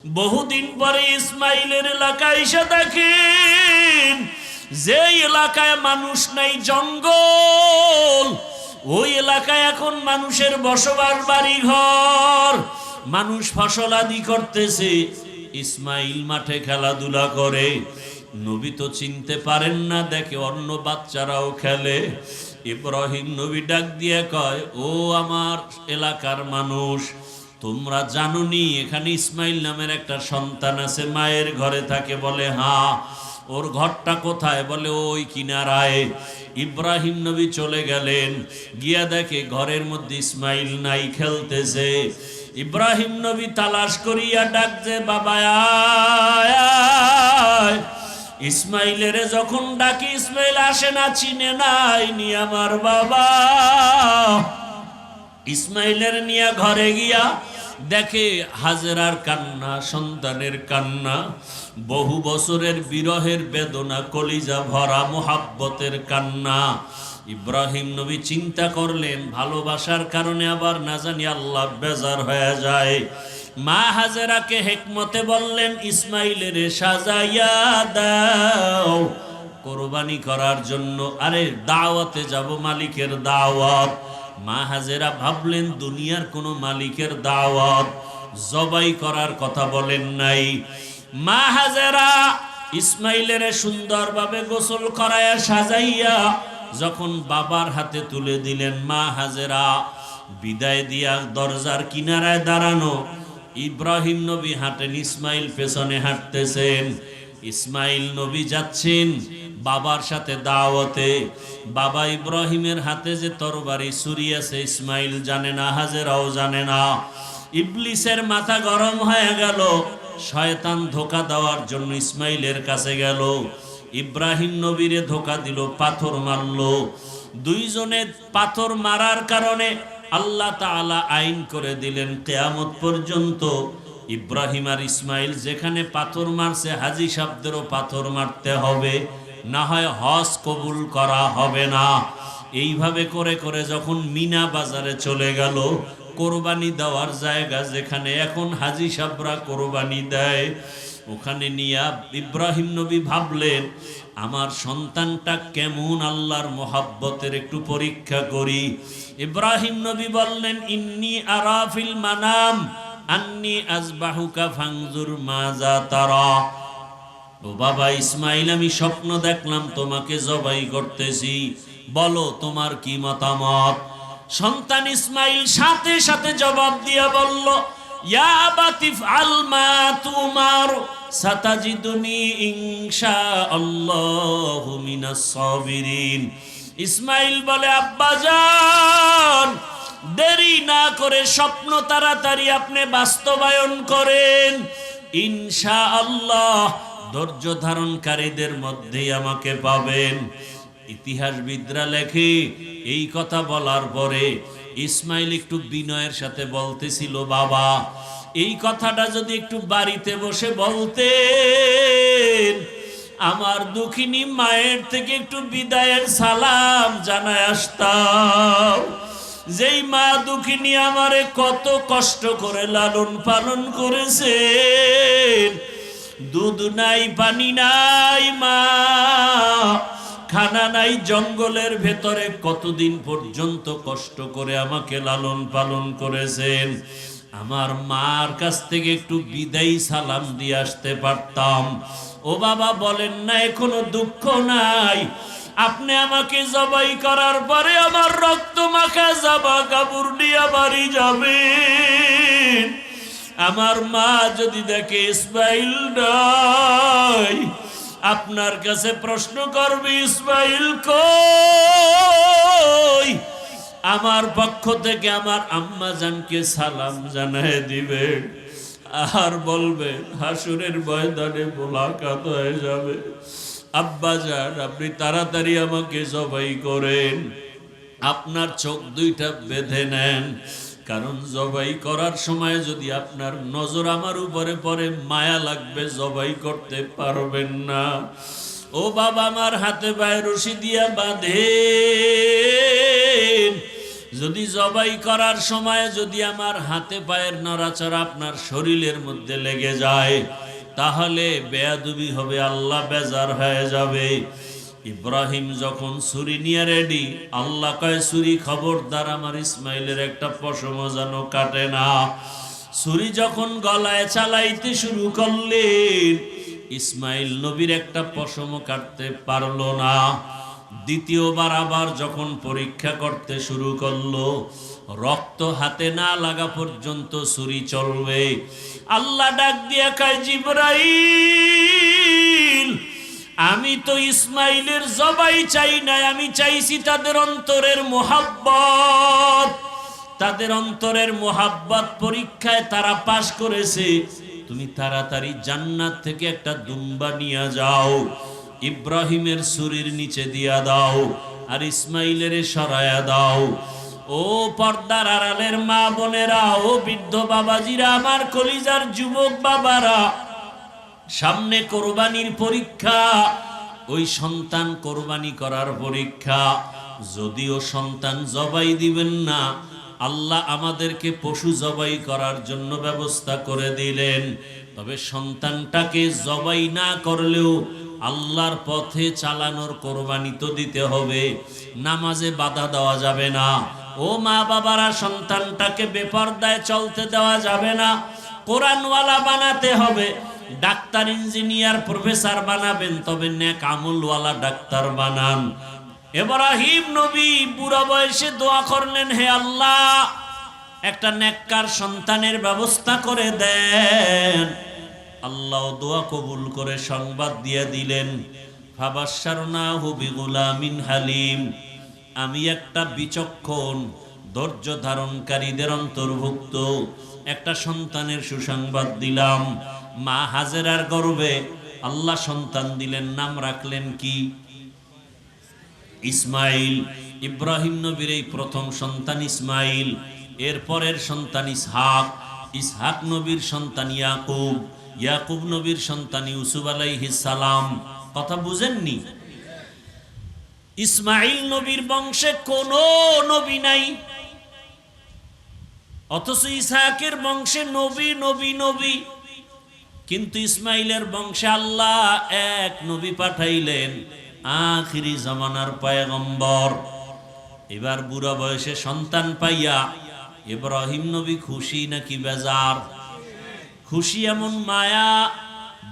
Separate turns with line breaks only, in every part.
বহুদিন পরে ইসমাইলের এলাকায় এসে দেখেন যে এলাকায় মানুষ নাই, জঙ্গল, ওই এলাকায় এখন মানুষের বসবাস, বাড়ি ঘর, মানুষ ফসল আদি করতেছে। ইসমাইল মাঠে খেলাধুলা করে। নবী তো চিনতে পারেন না, দেখে অন্য বাচ্চারাও খেলে। ইব্রাহিম নবী ডাক দিয়ে কয়, ও আমার এলাকার মানুষ, তোমরা জানোনি এখানে ইসমাইল নামের একটা সন্তান আছে, মায়ের ঘরে থাকে? বলে হ্যাঁ। ওর ঘরটা কোথায়? বলে ওই কিনারায়। ইব্রাহিম নবী চলে গেলেন, গিয়া দেখে ঘরের মধ্যে ইসমাইল নাই, খেলতেছে। ইব্রাহিম নবী তালাশ করিয়া ডাকছে, বাবা আয়। ইসমাইলের যখন ডাকি ইসমাইল আসে না, চিনে নাই, নি আমার বাবা। ইসমাইলের নিয়ে ঘরে গিয়া দেখে হাজেরার কান্না, সন্তানের কান্না, বহু বছরের বিরহের বেদনা, কলিজা ভরা মোহাব্বতের কান্না। ইব্রাহিম নবী চিন্তা করলেন, ভালোবাসার কারণে আবার না জানি আল্লাহ বেজার হয়ে যায়। মা হাজেরাকে হেকমতে বললেন, ইসমাইলের সাজাইয়া দাও কোরবানি করার জন্য। আরে দাওয়াতে যাব, মালিকের দাওয়াত। মা হাজেরা ভাবলেন দুনিয়ার কোনো মালিকের দাওয়াত, জবাই করার কথা বলেন নাই। মা হাজেরা ইসমাইলের সুন্দরভাবে গোসল করায়া সাজাইয়া যখন বাবার হাতে তুলে দিলেন, মা হাজেরা বিদায় দিয়া দরজার কিনারায় দাঁড়ানো। ইব্রাহিম নবী হাঁটেন, ইসমাইল পেছনে হাঁটতেছেন। ইসমাইল নবী যাচ্ছেন বাবার সাথে দাওয়াতে। বাবা ইব্রাহিমের হাতে যে তরবারি ছুরি আছে ইসমাইল জানে না, হাজেরাও জানে না। ইবলিসের মাথা গরম হয়ে গেল, শয়তান ধোঁকা দেওয়ার জন্য ইসমাইলের কাছে গেল। ইব্রাহিম নবীরে ধোঁকা দিল, পাথর মারল। দুইজনে পাথর মারার কারণে আল্লাহ তাআলা আইন করে দিলেন কিয়ামত পর্যন্ত ইব্রাহিম আর ইসমাইল যেখানে পাথর মারছে, হাজী সাহেবদেরও পাথর মারতে হবে, না হয় হজ কবুল করা হবে না। এইভাবে করে করে যখন মিনা বাজারে চলে গেল, কোরবানি দেওয়ার জায়গা যেখানে এখন হাজী সাহেবরা কোরবানি দেয়, ওখানে নিয়া ইব্রাহিম নবী ভাবলেন, আমার সন্তানটা কেমন আল্লাহর মোহাব্বতের একটু পরীক্ষা করি। ইব্রাহিম নবী বললেন, ইন্নী আরাফিল মানাম আন্নী আজবাহুকা ফানজুর মাজা তারা। ও বাবা ইসমাইল, আমি স্বপ্ন দেখলাম তোমাকে জবাই করতেছি, বলো তোমার কি মতামত। সন্তান ইসমাইল সাথে সাথে জবাব দিয়া বলল, ইয়া আবাতি ফাল মা তুমার সাতাজিদুনি ইনশাআল্লাহু মিনাস সাবিরিন। ইসমাইল বলে, আব্বাজান, দেরি না করে স্বপ্ন তাড়াতাড়ি আপনি বাস্তবায়ন করেন, ইনশাআল্লাহ ধৈর্য ধারণকারীদের মধ্যেই আমাকে পাবেন। ইতিহাসবিদরা লেখে, এই কথা বলার পরে ইসমাইল একটু বিনয়ের সাথে বলতেছিল, বাবা এই কথাটা যদি একটু বাড়িতে বসে বলতেন, আমার দুঃখিনী মায়ের থেকে একটু বিদায়ের সালাম জানায় আসতাম। যেই মা দুঃখিনী আমারে কত কষ্ট করে লালন পালন করেছেন, দুধ নাই, পানি নাই, মা খানা নাই, জঙ্গলের ভেতরে কতদিন পর্যন্ত কষ্ট করে আমাকে লালন পালন করেছেন। আমার মার কাছ থেকে একটু বিদায়ী সালাম দিয়ে আসতে পারতাম। ও বাবা বলেন না, এখনো দুঃখ নাই? আপনি আমাকে জবাই করার পরে আমার রক্ত মাখা জামা কাপড় নিয়ে বাড়ি যাবেন। আমার মা যদি দেখে ইসমাইল নাই, আপনার কাছে প্রশ্ন করবে, ইসমাইল কই? আমার পক্ষ থেকে আমার আম্মা জানকে সালাম জানায় দিবে, আর বলবে হাসুরের ময়দানে মোলাকাত হয়ে যাবে। আব্বা জান, আপনি তাড়াতাড়ি আমাকে জবাই করেন, আপনার চোখ দুইটা বেঁধে নেন, কারণ জবাই করার সময় যদি আপনার নজর আমার উপরে পড়ে, মায়া লাগবে, জবাই করতে পারবেন না। ও বাবা, আমার হাতে পায়ে রশি দিয়া বাঁধেন, যদি জবাই করার সময় যদি আমার হাতে পায়ের নড়াচড়া আপনার শরীরের মধ্যে লেগে যায়, তাহলে বেয়াদবি হবে, আল্লাহ বেজার হয়ে যাবে। ইব্রাহিম যখন ছুরি নিয়ে রেডি, আল্লাহ কয় ছুরি খবরদার আমার ইসমাইলের একটা পশমও যেন কাটে না। ছুরি যখন গলায় চালাইতে শুরু করলেন, ইসমাইল নবীর একটা পশমও কাটতে পারলো না। দ্বিতীয়বার আবার যখন পরীক্ষা করতে শুরু করলো, রক্ত হাতে না লাগা পর্যন্ত ছুরি চলবে। আল্লাহ ডাক দিয়া কয়, জিবরাইল, আমি তো ইসমাইলের জবাই চাই নাই, আমি চাইছি তাদের অন্তরের মোহাব্বত। তাদের অন্তরের মোহাব্বত পরীক্ষায় তারা পাশ করেছে। তুমি তাড়াতাড়ি জান্নাত থেকে একটা দুম্বা নিয়ে যাও, ইব্রাহিমের ছুরির নিচে দিয়া দাও, আর ইসমাইলের সরায়া দাও। ও পর্দার আড়ালের মা বোনেরা, ও বৃদ্ধ বাবাজিরা, আমার কলিজার যুবক বাবারা, সামনে কোরবানির পরীক্ষা, ওই সন্তান কোরবানি করার পরীক্ষা। যদিও সন্তান জবাই দিবেন না, আল্লাহ আমাদেরকে পশু জবাই করার জন্য ব্যবস্থা করে দিলেন। তবে সন্তানটাকে জবাই না করলেও আল্লাহর পথে চালানোর কোরবানি তো দিতে হবে। নামাজে বাধা দেওয়া যাবে না। ও মা বাবারা, সন্তানটাকে বেপরদায় চলতে দেওয়া যাবে না। কোরআনওয়ালা বানাতে হবে। ডাক্তার, ইঞ্জিনিয়ার, প্রফেসর বানাবেন, তবে নেক আমলওয়ালা ডাক্তার বানান। ইব্রাহিম নবী বুড়া বয়সে দোয়া করলেন, হে আল্লাহ, একটা নেককার সন্তানের ব্যবস্থা করে দেন। আল্লাহ দোয়া কবুল করে সংবাদ দিয়ে দিলেন, ফাবাশশারনাহু বিগুলামিন হালিম। আমি একটা বিচক্ষণ, ধৈর্য ধারণকারীদের অন্তর্ভুক্ত একটা সন্তানের সুসংবাদ দিলাম। মা হাজেরার গর্ভে আল্লাহ সন্তান দিলেন, নাম রাখলেন কি? ইসমাইল। ইব্রাহিম নবীর এই প্রথম সন্তান ইসমাইল। এরপরের সন্তান ইসহাক। ইসহাক নবীর সন্তান ইয়াকুব। ইয়াকুব নবীর সন্তান ইউসুফ আলাইহিস সালাম। কথা বুঝেননি? ইসমাইল নবীর বংশে কোনো নবী নাই, অথচ ইসহাকের বংশে নবী নবী নবী। কিন্তু ইসমাইলের বংশে আল্লাহ এক নবী পাঠাইলেন, আখিরি জামানার পয়গম্বর। এবার বুড়া বয়সে সন্তান পাইয়া ইব্রাহিম নবী খুশি নাকি বেজার? খুশি। এমন মায়া,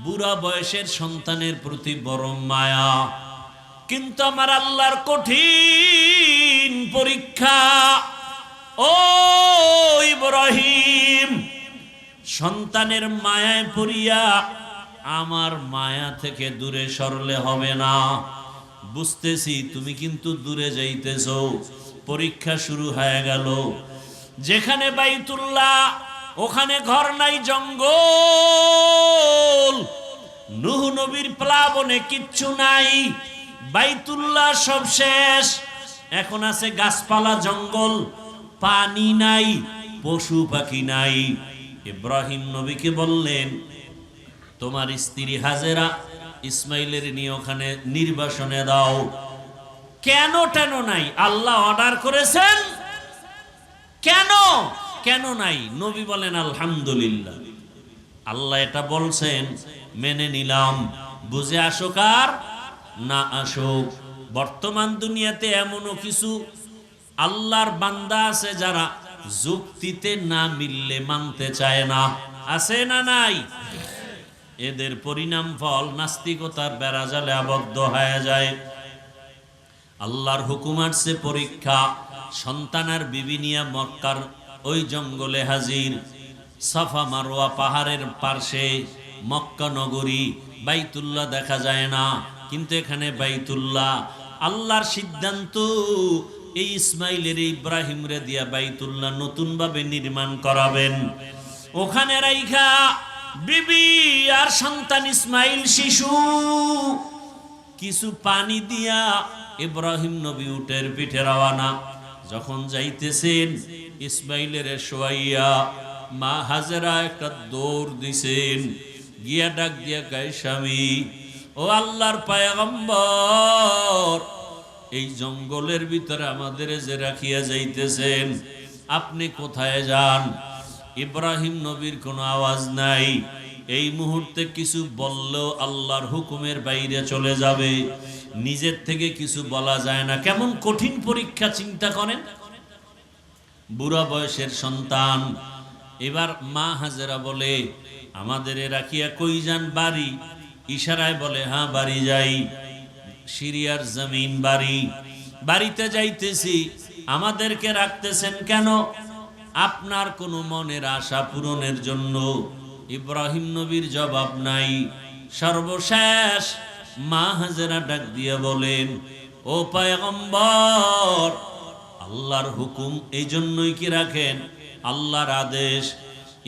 বুড়া বয়সের সন্তানের প্রতি বড় মায়া। কিন্তু আমার আল্লাহর কঠিন পরীক্ষা। ও ইব্রাহিম, সন্তানের মায়ায় পড়িয়া আমার মায়া থেকে দূরে সরলে হবে না। বুঝতেছি তুমি কিন্তু দূরে যাইতেছো। পরীক্ষা শুরু হয়ে গেল। যেখানে বাইতুল্লাহ, ওখানে ঘর নাই, জঙ্গল। নূহ নবীর প্লাবনে কিচ্ছু নাই, বাইতুল্লাহ সব শেষ। এখন আছে গাছপালা, জঙ্গল, পানি নাই, পশু পাখি নাই। ইব্রাহিম নবীকে বললেন, তোমার স্ত্রী হাজেরা ইসমাইলের নিয়ে ওখানে নির্বাসনে দাও। কেন টেন নাই? আল্লাহ অর্ডার করেছেন। কেন কেন নাই? নবী বলেন আলহামদুলিল্লাহ, আল্লাহ এটা বলছেন, মেনে নিলাম। বুঝে আসুক আর না আসুক, বর্তমান দুনিয়াতে এমনও কিছু আল্লাহর বান্দা আছে যারা যুক্তিতে না মিললে মানতে চায় না। আছে না নাই? এদের পরিণাম ফল নাস্তিকতার বেড়াজালে আবদ্ধ হয়ে যায়। আল্লাহর হুকুম আসছে পরীক্ষা। সন্তানের বিবি নিয়া মক্কার ওই জঙ্গলে হাজির। সাফা মারওয়া পাহাড়ের পার্শ্বে মক্কা নগরী। বাইতুল্লাহ দেখা যায় না, কিন্তু এখানে বাইতুল্লাহ। আল্লাহর সিদ্ধান্ত, এই ইসমাইলের ইব্রাহিম রে দিয়া বাইতুল্লাহ নতুন ভাবে নির্মাণ করাবেন। ওখানে রাইখা বিবি আর সন্তান ইসমাইল শিশু কিছু পানি দিয়া ইব্রাহিম নবী উটের পিঠে রওয়ানা। যখন যাইতেছেন, ইসমাইলের শোয়াইয়া মা হাজেরা একটা দৌড় দিছেন, গিয়া ডাক দিয়া গায়ে, স্বামী, ও আল্লাহর পয়গম্বর, এই জঙ্গলের ভিতরে আমাদের যে রাখিয়া যাইতেছেন, আপনি কোথায় যান? ইব্রাহিম নবীর কোনো আওয়াজ নাই। এই মুহূর্তে কিছু বললেও আল্লাহর হুকুমের বাইরে চলে যাবে, নিজের থেকে কিছু বলা যায় না। কেমন কঠিন পরীক্ষা চিন্তা করেন। বুড়া বয়সের সন্তান। এবার মা হাজেরা বলে, আমাদের রাখিয়া কই যান? বাড়ি। ইশারায় বলে, হ্যাঁ বাড়ি যাই, সিরিয়ার জমিন বাড়ি। বাড়িতে যাইতেছি। আমাদেরকে রাখতেছেন কেন? আপনার কোনো মনের আশা পূরণের জন্য। ইব্রাহিম নবীর জবাব নাই। সর্বশেষ মা হাজেরা ডাক দিয়ে বলেন, ও পয়গম্বর, আল্লাহর হুকুম এই জন্যই কি রাখেন? আল্লাহর আদেশ।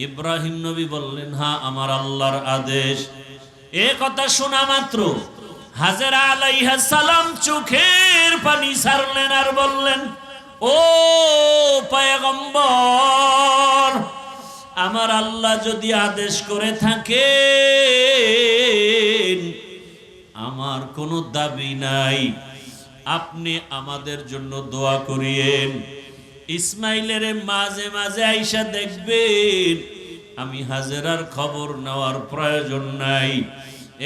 ইব্রাহিম নবী বললেন, হ্যাঁ আমার আল্লাহর আদেশ। এ কথা শোনা মাত্র হাজেরা আলাইহিস সালাম চোখের পানি ছাড়লেন আর বললেন, ও পয়গম্বর, আমার আল্লাহ যদি আদেশ করে থাকেন, আমার কোনো দাবি নাই, আপনি আমাদের জন্য দোয়া করিয়েন। ইসমাইলের মাঝে মাঝে আইসা দেখবেন, আমি হাজেরার খবর নেওয়ার প্রয়োজন নাই।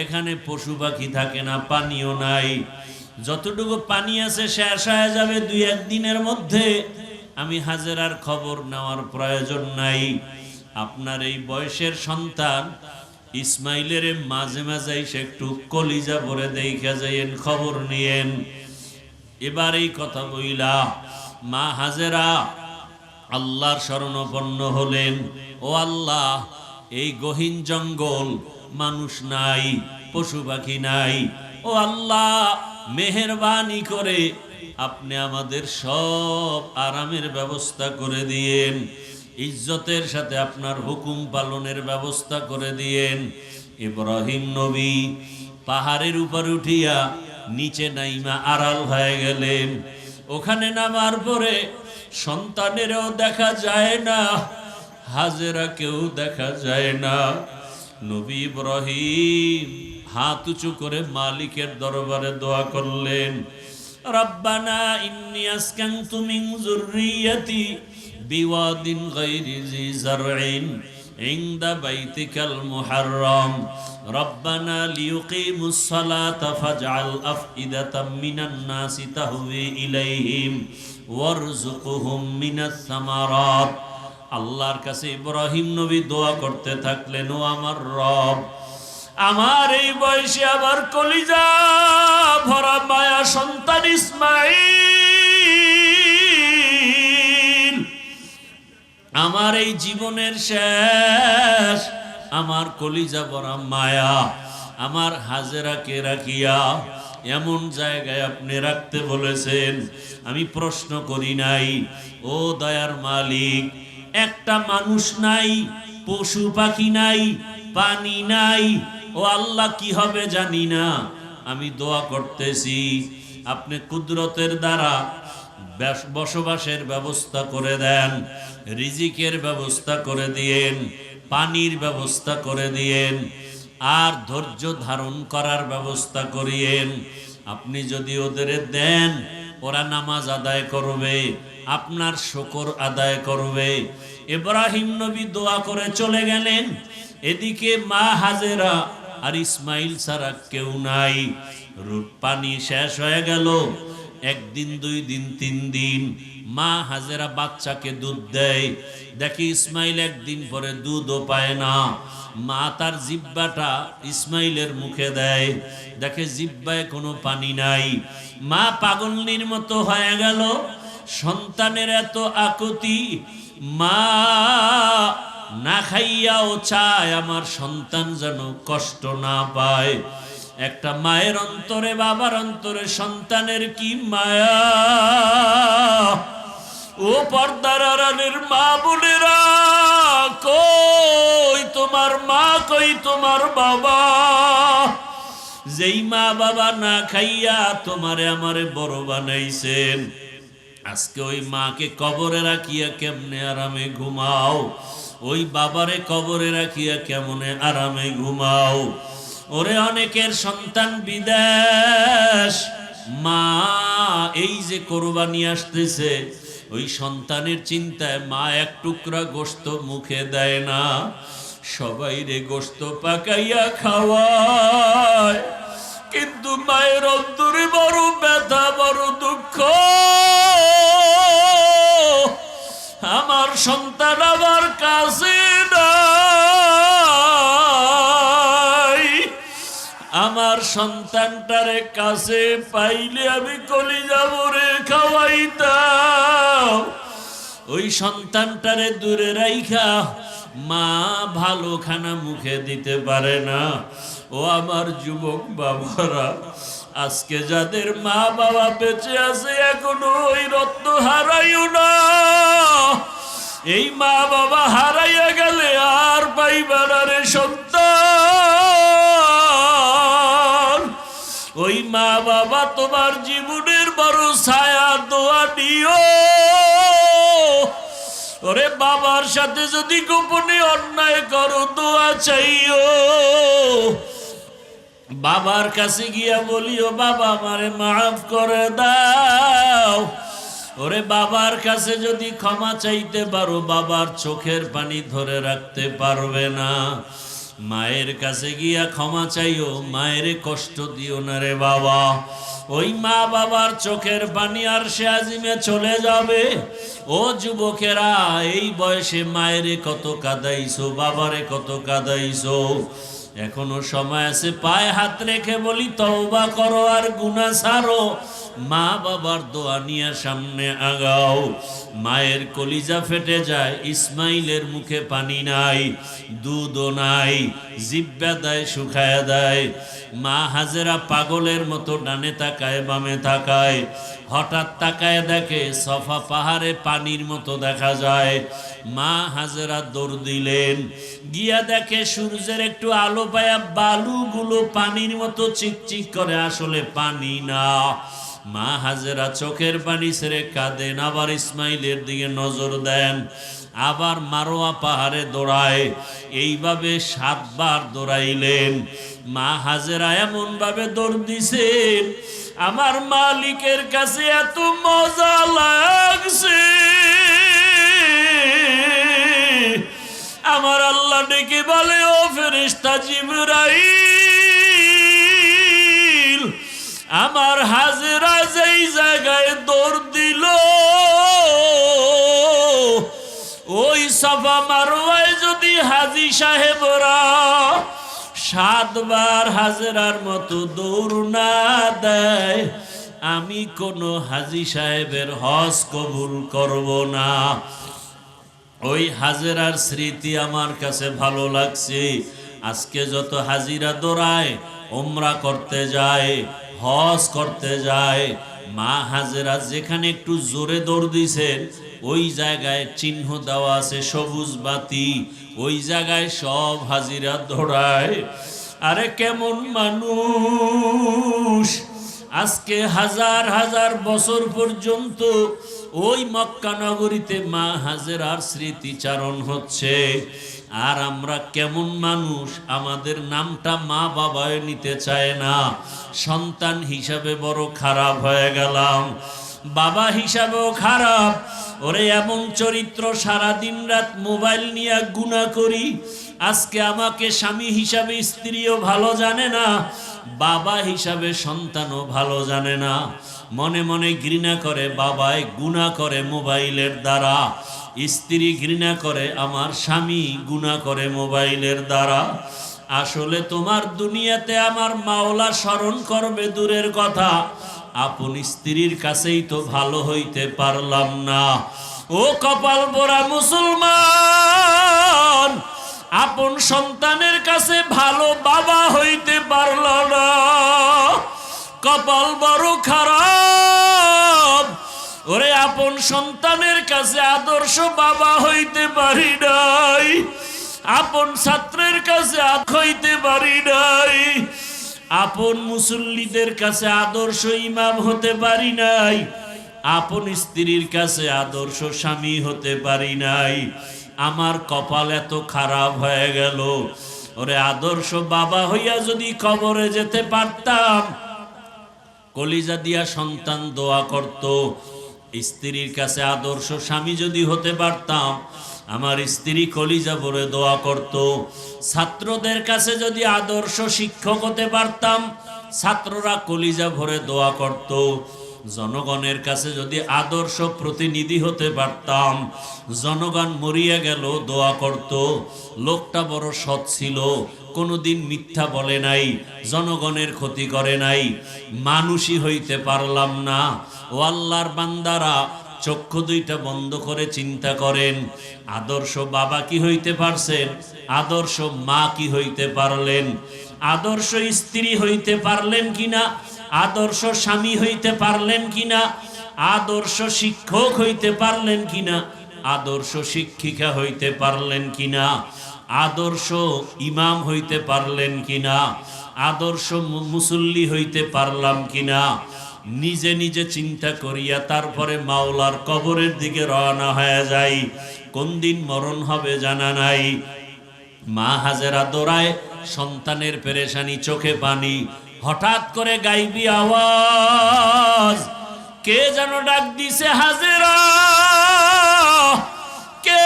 এখানে পশু পাখি থাকে না, পানিও নাই। যতটুকু পানি আছে শেষ হয়ে যাবে 2-1 দিনের মধ্যে। আমি হাজেরার খবর নেওয়ার প্রয়োজন নাই। আপনার এই বয়সের সন্তান ইসমাইলের মাঝে মাঝে এসে একটু কলিজা ভরে দেখা যাইয়েন, খবর নিয়েন। এবার এই কথা বইলা মা হাজেরা আল্লাহর শরণাপন্ন হলেন। ও আল্লাহ, এই গহীন জঙ্গল, মানুষ নাই, পশু পাখি নাই। ও আল্লাহ, মেহেরবানি করে আপনি আমাদের সব আরামের ব্যবস্থা করে দিয়েন, ইজ্জতের সাথে আপনার হুকুম পালনের ব্যবস্থা করে দিয়েন। ইব্রাহিম নবী পাহাড়ের উপর উঠিয়া নিচে নাইমা আড়াল হয়ে গেলেন। ওখানে নামার পরে সন্তানেরও দেখা যায় না, হাজেরাকেও দেখা যায় না। নবী ইব্রাহিম হাত উঁচু করে মালিকের দরবারে দোয়া করলেন, রব্বানা ইন্নী আসকানতু মিন যুররিয়্যাতি বিওয়াদিন গায়রি জি যারইন ইনদা বাইতিকাল মুহাররম রব্বানা লিয়ুকিমুস সালাতা ফাজআল আফইদাতাম মিনান নাসি তাহওয়ি ইলাইহিম ওয়ারযুকহুম মিনাস সামারাত। আল্লাহর কাছে ইব্রাহিম নবী দোয়া করতে থাকলেন, ও আমার রব, আমার এই বয়সে আবার কলিজা ভরা মায়া সন্তান ইসমাঈল, আমার এই জীবনের শেষ, আমার কলিজা ভরা মায়া, আমার হাজেরাকে রাখিয়া এমন জায়গায় আপনি রাখতে বলেছেন। আমি প্রশ্ন করি নাই, ও দয়ার মালিক, একটা মানুষ নাই, পশু পাখি নাই, পানি নাই। ও আল্লাহ, কি হবে জানি না। আমি দোয়া করতেছি, আপনি কুদরতের দ্বারা বসবাসের ব্যবস্থা করে দেন, রিজিকের ব্যবস্থা করে দিয়েন, পানির ব্যবস্থা করে দিয়েন, আর ধৈর্য ধারণ করার ব্যবস্থা করিয়েন। আপনি যদি ওদের দেন, ওরা নামাজ আদায় করবে, আপনার শুকর আদায় করবে। ইব্রাহিম নবী দোয়া করে চলে গেলেন। এদিকে মা হাজেরা আর ইসমাইল ছাড়া কেউ নাই। পানি শেষ হয়ে গেল। 1 দিন 2 দিন 3 দিন মা হাজেরা বাচ্চাকে দুধ দেয়। দেখি ইসমাইল 1 দিন পরে দুধও পায় না। মা তার জিহ্বাটা ইসমাইলের মুখে দেয়, দেখে জিহ্বায় কোনো পানি নাই। মা পাগলনির মতো হয়ে গেল। সন্তানের এত আকুতি, মা না খাইয়াও চায় আমার সন্তান যেন কষ্ট না পায়। একটা মায়ের অন্তরে, বাবার অন্তরে সন্তানের কি মায়া। ও পর্দার আড়ালের মা বোনেরা, কই তোমার মা, কই তোমার বাবা? যেই মা বাবা না খাইয়া তোমারে আমারে বড় বানাইছেন, আজকে ওই মাকে কবরে রাখিয়া কেমনে আরামে ঘুমাও? ওই বাবারে কবরে রাখিয়া কেমনে আরামে ঘুমাও? ওরে অনেকের সন্তান বিদেশ, মা এই যে কোরবানি আসতেছে, ওই সন্তানের চিন্তায় মা এক টুকরা গোশত মুখে দেয় না, সবাই রে গোশত পাকাইয়া খাওয়ায়। কিন্তু মায়ের অন্তরে বড় ব্যথা, বড় দুঃখ, আমার সন্তান আমার কাছে নাই। আমার সন্তানটারে কাছে পাইলে আমি কলিজা ভরে খাওয়াইতাম। ওই সন্তানটারে দূরে রাইখা মা ভালো খানা মুখে দিতে পারে না। ও আমার যুবক বাবারা, আজকে যাদের মা বাবা বেঁচে আছে এখনো ওই রত্ন হারাইও না। এই মা বাবা হারাইয়া গেলে আর পাইবার রে সন্তান। ওই মা বাবা তোমার জীবনের বড় ছায়া, দোয়া দিও। ওরে বাবার সাথে যদি গোপনে অন্যায় করো, দোয়া চাইও। বাবার কাছে গিয়া বলিও, বাবা আমারে মাফ করে দাও। ওরে বাবার কাছে যদি ক্ষমা চাইতে পারো, বাবার চোখের পানি ধরে রাখতে পারবে না। মায়ের কাছে গিয়া ক্ষমা চাইও, মায়ের কষ্ট দিও না রে বাবা। ওই মা বাবার চোখের পানি আর সে আজিমে চলে যাবে। ও যুবকেরা, এই বয়সে মায়েরে কত কাঁদাইছো, বাবারে কত কাঁদাইছো। এখনো সময় আছে, পায়ে হাত রেখে বলি তওবা করো আর গুনাহ ছাড়ো। মা বাবার দোয়া নিয়ে সামনে আগাও। মায়ের কলিজা ফেটে যায়, ইসমাইলের মুখে পানি নাই, দুধও নাই, জিহ্বা দেয় শুকায় দেয়। মা হাজেরা পাগলের মতো ডানে তাকায় বামে তাকায়। হঠাৎ তাকায় দেখে সফা পাহাড়ে পানির মতো দেখা যায়। মা হাজেরা দৌড় দিলেন, গিয়া দেখে সূর্যের একটু আলো পায়া বালুগুলো পানির মতো চিকচিক করে, আসলে পানি না। মা হাজেরা চোখের পানি ছেড়ে কাঁদেন, আবার ইসমাইলের দিকে নজর দেন, আবার মারোয়া পাহাড়ে দৌড়ায়। এইভাবে 7 বার দৌড়াইলেন। মা হাজেরা এমন ভাবে দৌড় দিছেন, আমার মালিকের কাছে এত মজা লাগছে। আমার আল্লাহ ডেকে বলে, ও ফেরেশতা জিবরাইল, আমার হাজেরা যেই জায়গায় দৌড় দিল, ওই সাফা মারওয়ায় যদি হাজী সাহেবরা 7 বার হাজেরার মতো দৌড় না দেয়, আমি কোনো হাজী সাহেবের হজ কবুল করব না। ওই হাজেরার স্মৃতি আমার কাছে ভালো লাগছে। আজকে যত হাজিরা দৌড়ায়, ওমরা করতে যায়, হজ করতে যায়, মা হাজেরা যেখানে একটু জোরে দৌড় দিছেন, ওই জায়গায় চিহ্ন দেওয়া আছে সবুজ বাতি, ওই জায়গায় সব হাজিরা দৌড়ায়। আরে কেমন মানুষ! আজকে হাজার হাজার বছর পর্যন্ত ওই মক্কা নগরীতে মা হাজেরার স্মৃতিচারণ হচ্ছে। আর আমরা কেমন মানুষ, আমাদের নামটা মা বাবায় নিতে চায় না। সন্তান হিসাবে বড় খারাপ হয়ে গেলাম, বাবা হিসাবেও খারাপ। ওরে এমন চরিত্র, সারা দিন রাত মোবাইল নিয়ে গুনাহ করি। আজকে আমাকে স্বামী হিসাবে স্ত্রীও ভালো জানে না, বাবা হিসাবে সন্তানও ভালো জানে না। মনে মনে ঘৃণা করে, বাবায় গুনাহ করে মোবাইলের দ্বারা, স্ত্রী ঘৃণা করে, আমার স্বামী গুনাহ করে মোবাইলের দ্বারা। আসলে তোমার দুনিয়াতে আমার মাওলা স্মরণ করবে দূরের কথা, আপন স্ত্রীর কাছেই তো ভালো হইতে পারলাম না। ও কপাল পোড়া মুসলমান, আপন সন্তানের কাছে ভালো বাবা হইতে পারল না, কপাল বড় খারাপ। ওরে আপন সন্তানের কাছে আদর্শ বাবা হইতে পারি নাই, আপন ছাত্রের কাছে হইতে পারি নাই, আপন মুসল্লিদের কাছে আদর্শ ইমাম হতে পারি নাই, আপন স্ত্রীর কাছে আদর্শ স্বামী হতে পারি নাই। আমার কপাল এত খারাপ হয়ে গেল। ওরে আদর্শ বাবা হইয়া যদি কবরে যেতে পারতাম, কলিজা দিয়া সন্তান দোয়া করত। স্ত্রীর কাছে আদর্শ স্বামী যদি হতে পারতাম, আমার স্ত্রী কলিজা ভরে দোয়া করত। ছাত্রদের কাছে যদি আদর্শ শিক্ষক হতে পারতাম, ছাত্ররা কলিজা ভরে দোয়া করত। জনগণের কাছে যদি আদর্শ প্রতিনিধি হতে পারতাম, জনগণ মরিয়া গেল দোয়া করত। লোকটা বড় সৎ ছিল, কোনোদিন মিথ্যা বলে নাই, জনগণের ক্ষতি করে নাই। মানুষই হইতে পারলাম না। ও আল্লাহর বান্দারা, চক্ষু দুইটা বন্ধ করে চিন্তা করেন, আদর্শ বাবা কি হইতে পারছেন? আদর্শ মা কি হইতে পারলেন? আদর্শ স্ত্রী হইতে পারলেন কিনা? আদর্শ স্বামী হইতে পারলেন কিনা? আদর্শ শিক্ষক হইতে পারলেন কিনা? আদর্শ শিক্ষিকা হইতে পারলেন কিনা? আদর্শ ইমাম হইতে পারলেন কিনা? আদর্শ মুসল্লি হইতে পারলাম কিনা? নিজে নিজে চিন্তা করিয়া তারপরে মাওলার কবরের দিকে রওনা হয়ে যাই। কোন দিন মরণ হবে জানা নাই। মা হাজেরা দৌড়ায়, সন্তানের পেরেশানি, চোখে পানি। হঠাৎ করে গাইবি আওয়াজ, কে যেন ডাক দিছে হাজেরা, কে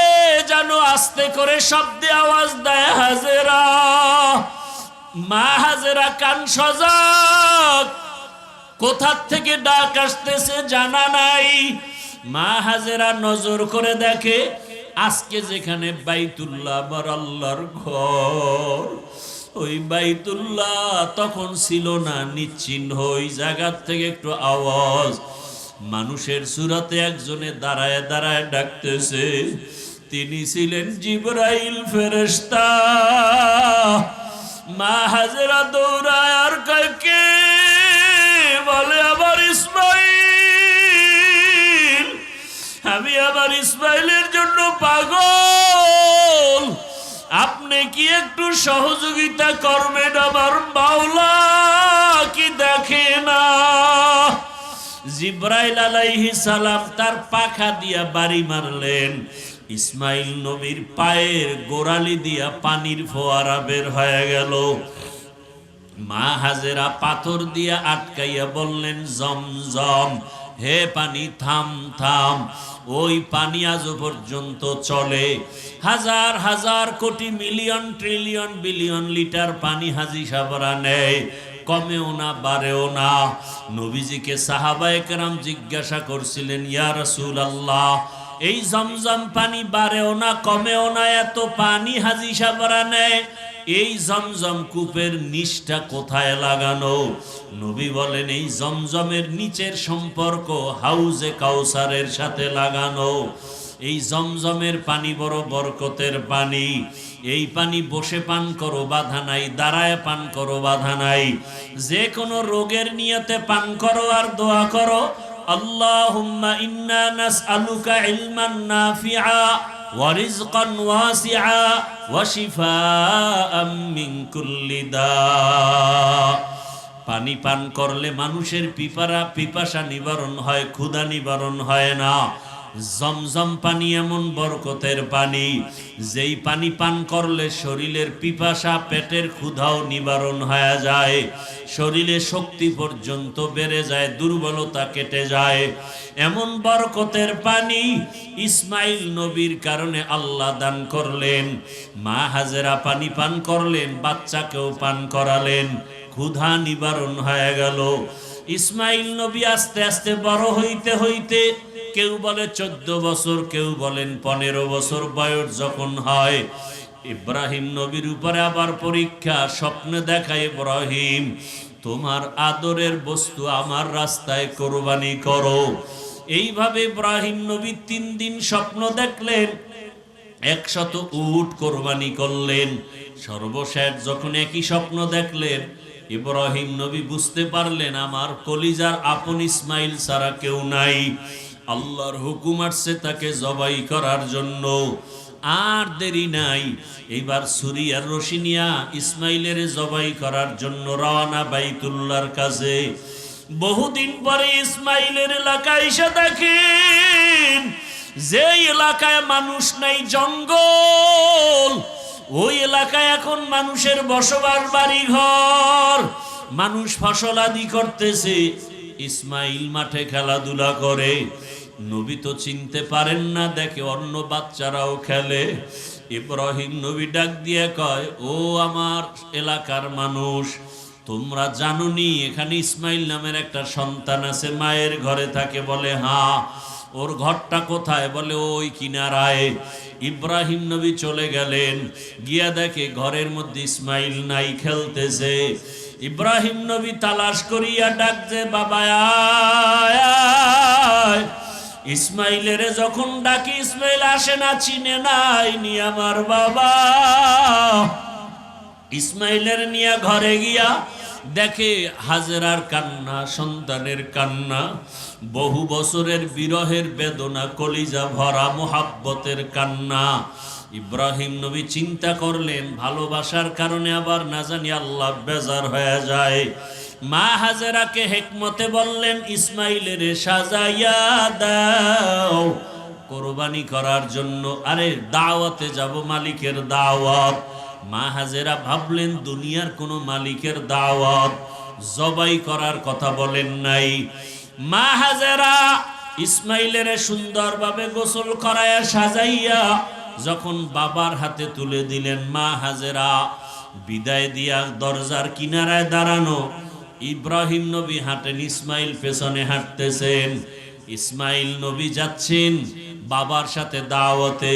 যেন আস্তে করে শব্দে আওয়াজ দেয় হাজেরা। মা হাজেরা কান সজাগ, কোথার থেকে ডাক আসতেছে জানা নাই। মা হাজেরা নজর করে দেখে, আজকে যেখানে বাইতুল্লাহ আমার আল্লাহর ঘর, ওই বাইতুল্লাহ তখন ছিল না, নিশ্চিহ্ন। ওই জায়গার থেকে একটু আওয়াজ, মানুষের সুরাতে একজনে দাঁড়ায় দাঁড়ায় ডাকতেছে। তিনি ছিলেন জিবরাইল ফেরেশতা। মা হাজেরা দৌড়ায় আর কয়, কে? বলে, আবার ইসমাইল। আমি আবার ইসমাইলের জন্য পাগল, আপনি কি একটু সহযোগিতা করবেন? আমার মাওলা কি দেখে না? জিবরাইল আলাইহিস সালাম তার পাখা দিয়া বাড়ি মারলেন। ইসমাইল নবীর পায়ের গোড়ালি দিয়া পানির ফোয়ারা বের হয়ে গেল। মা হাজেরা পাথর দিয়া আটকাইয়া বললেন, জমজম, হে পানি থাম থাম। ওই পানি আজও পর্যন্ত চলে। হাজার হাজার কোটি মিলিয়ন ট্রিলিয়ন বিলিয়ন লিটার পানি হাজি সাবরা নেয়, কমেও না বাড়েও না। নবীজিকে সাহাবায়ে কেরাম জিজ্ঞাসা করছিলেন, ইয়া রাসূলুল্লাহ, এই জমজম পানি বাড়েও না কমেও না, এত পানি হাজি সাবরা নেয়, এই জমজম কূপের নিচটা কোথায় লাগানো? নবী বলেন, এই জমজমের নিচের সম্পর্ক হাউজে কাউসারের সাথে লাগানো। এই জমজমের পানি বড় বরকতের পানি। এই পানি বসে পান করো বাধা নাই, দাঁড়ায় পান করো বাধা নাই। যে কোনো রোগের নিয়তে পান করো আর দোয়া করো, আল্লাহুম্মা ইন্না নাসআলুকা ইলমান নাফিআ ওয়া রিজকান ওয়াসিআ ওয়া শিফাআম মিন কুল্লি দা। পানি পান করলে মানুষের পিপাসা নিবারণ হয়, ক্ষুধা নিবারণ হয় না। জমজম পানি এমন বরকতের পানি, যেই পানি পান করলে শরীরের পিপাসা, পেটের ক্ষুধাও নিবারণ হয়ে যায়, শরীরে শক্তি পর্যন্ত বেড়ে যায়, দুর্বলতা কেটে যায়। এমন বরকতের পানি ইসমাইল নবীর কারণে আল্লাহ দান করলেন। মা হাজেরা পানি পান করলেন, বাচ্চাকেও পান করালেন, ক্ষুধা নিবারণ হয়ে গেল। ইসমাইল নবী আস্তে আস্তে বড় হইতে হইতে, কেউ বলে 14 বছর, কেউ বলেন 15 বছর বয়স যখন হয়, ইব্রাহিম নবীর উপরে আবার পরীক্ষা। স্বপ্নে দেখায়, ইব্রাহিম, তোমার আদরের বস্তু আমার রাস্তায় কোরবানি করো। এইভাবে ইব্রাহিম নবী 3 দিন স্বপ্ন দেখলেন, 100 উট কোরবানি করলেন। সর্বশেষ যখন একই স্বপ্ন দেখলেন, ইব্রাহিম নবী বুঝতে পারলেন, আমার কলিজার আপন ইসমাইল ছাড়া কেউ নাই। আল্লাহর হুকুম আসছে তাকে জবাই করার জন্য। আর দেরি নাই, এইবার ছুরি আর রশি নিয়া ইসমাইলের জবাই করার জন্য রওনা বাইতুল্লাহর কাছে। বহুদিন পরে ইসমাইলের এলাকায় এসে দেখেন, যে এলাকায় মানুষ নাই, জঙ্গল, ওই এলাকায় এখন মানুষের বসবাস, বাড়ি ঘর। মানুষ ফসল আদি করতেছে, ইসমাইল মাঠে খেলাধুলা করে। নবী তো চিনতে পারেন না, দেখে অন্য বাচ্চারাও খেলে। ইব্রাহিম নবী ডাক দিয়ে কয়, ও আমার এলাকার মানুষ, তোমরা জানোনি এখানে ইসমাইল নামের একটা সন্তান আছে, মায়ের ঘরে থাকে? বলে হ্যাঁ। ওর ঘরটা কোথায়? বলে ওই কিনারায়। ইব্রাহিম নবী চলে গেলেন, গিয়া দেখে ঘরের মধ্যে ইসমাইল নাই, খেলতেছে। ইব্রাহিম নবী তালাশ করিয়া ডাকছে, বাবা আয় আয়। ইসমাইলের যখন ডাকি ইসমাইল আসে না, চিনে নাই নি আমার বাবা। ইসমাইলের নিয়ে ঘরে গিয়া দেখে হাজেরার কান্না, সন্তানের কান্না, বহু বছরের বিরহের বেদনা, কলিজা ভরা মোহাব্বতের কান্না। ইব্রাহিম নবী চিন্তা করলেন, ভালোবাসার কারণে আবার না জানি আল্লাহ বেজার হয়ে যায়। মা হাজেরাকে হেকমতে বললেন, ইসমাইলের সাজাইয়া দাও কোরবানি করার জন্য। আরে দাওয়াতে যাব, মালিকের দাওয়াত। মা হাজেরা ভাবলেন দুনিয়ার কোন মালিকের দাওয়াত, জবাই করার কথা বলেন নাই। মা হাজেরা ইসমাইলের সুন্দরভাবে গোসল করায়া সাজাইয়া যখন বাবার হাতে তুলে দিলেন, মা হাজেরা বিদায় দিয়া দরজার কিনারায় দাঁড়ানো। ইব্রাহিম নবী হাঁটেন, ইসমাইল পেছনে হাঁটতেছেন। ইসমাইল নবী যাচ্ছেন বাবার সাথে দাওয়াতে।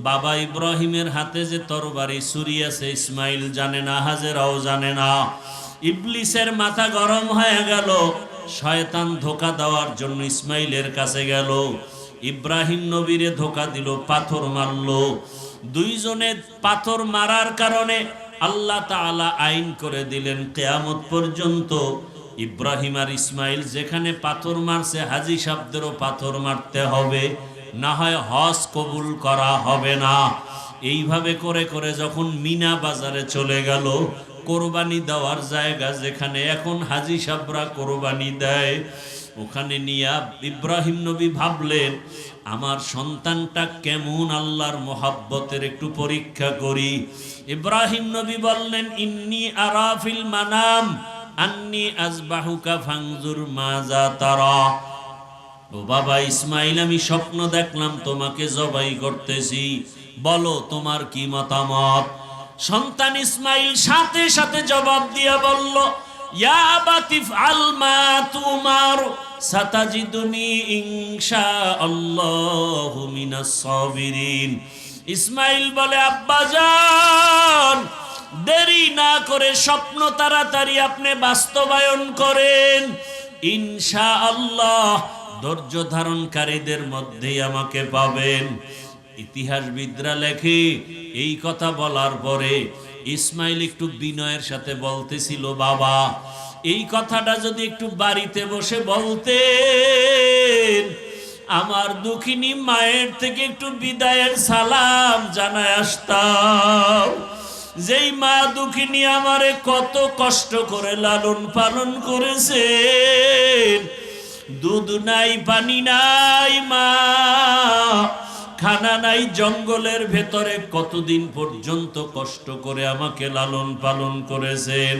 বাবা ইব্রাহিমের হাতে যে তরবারি ছুরি আছে ইসমাইল জানে না, হাজেরাও জানে না। ইবলিসের মাথা গরম হয়ে গেল, শয়তান ধোঁকা দেওয়ার জন্য ইসমাইলের কাছে গেল। ইব্রাহিম নবীরে ধোঁকা দিল, পাথর মারল। দুইজনে পাথর মারার কারণে আল্লাহ তাআলা আইন করে দিলেন কিয়ামত পর্যন্ত ইব্রাহিম আর ইসমাইল যেখানে পাথর মারছে, হাজী সাহেবদেরও পাথর মারতে হবে, না হয় হজ কবুল করা হবে না। এইভাবে করে করে যখন মিনা বাজারে চলে গেল, কোরবানি দেওয়ার জায়গা যেখানে এখন হাজী সাহেবরা কোরবানি দেয়, ওখানে নিয়া ইব্রাহিম নবী ভাবলেন আমার সন্তানটা কেমন আল্লাহর মোহাব্বতের একটু পরীক্ষা করি। ইব্রাহিম নবী বললেন, ইন্নী আরাফিল মানাম আন্নী আজবাহুকা ফানজুর মাজা তারা। ও বাবা ইসমাইল, আমি স্বপ্ন দেখলাম তোমাকে জবাই করতেছি, বলো তোমার কি মতামত। সন্তান ইসমাইল সাথে সাথে জবাব দিয়া বলল, ইয়া আবাতিফ আল মা তুমার সাতাজিদুনি ইনশাআল্লাহু মিনাস সাবিরিন। ইসমাইল বলে, আব্বাজান দেরি না করে স্বপ্ন তাড়াতাড়ি আপনি বাস্তবায়ন করেন, ইনশাআল্লাহ ধৈর্য ধারণকারীদের মধ্যেই আমাকে পাবেন। ইতিহাসবিদরা লেখে এই কথা বলার পরে ইসমাইল একটু বিনয়ের সাথে বলতেছিল, বাবা এই কথাটা যদি একটু বাড়িতে বসে বলতেন, আমার দুঃখিনী মায়ের থেকে একটু বিদায়ের সালাম জানায় আসতাম। যেই মা দুঃখিনী আমারে কত কষ্ট করে লালন পালন করেছেন, দুধ নাই পানি নাই মা, খানা নাই, জঙ্গলের ভেতরে কতদিন পর্যন্ত কষ্ট করে আমাকে লালন পালন করেছেন।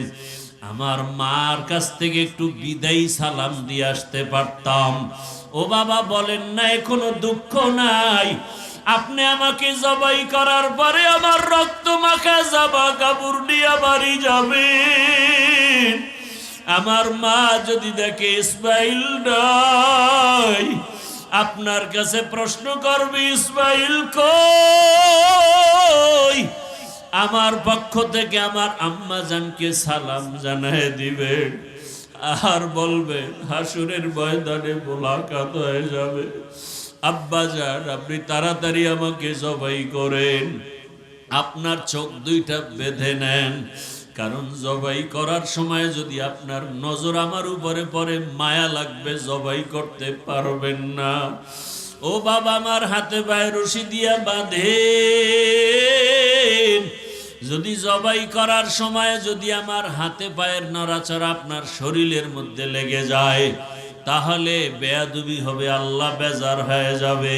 আমার মার কাছ থেকে একটু বিদায়ী সালাম দিয়ে আসতে পারতাম। ও বাবা বলেন না কোনো দুঃখ নাই, আপনি আমাকে জবাই করার পরে আমার রক্ত মাখা জামা কাপড় নিয়ে বাড়ি যাবেন। আমার মা যদি দেখে ইসমাইল নাই, আপনার কাছে প্রশ্ন করবে ইসমাইল কই। আমার পক্ষ থেকে আমার আম্মা জানকে সালাম জানায় দিবেন, আর বলবেন হাসুরের ময়দানে মোলাকাত হয়ে যাবে। আব্বা জান আপনি তাড়াতাড়ি আমাকে জবাই করেন, আপনার চোখ দুইটা বেঁধে নেন, কারণ জবাই করার সময় যদি আপনার নজর আমার উপরে পড়ে মায়া লাগবে, জবাই করতে পারবেন না। ও বাবা আমার হাতে পায়ে রশি দিয়া বাঁধেন, যদি জবাই করার সময় যদি আমার হাতে পায়ের নড়াচড়া আপনার শরীরের মধ্যে লেগে যায়, তাহলে বেয়াদবি হবে, আল্লাহ বেজার হয়ে যাবে।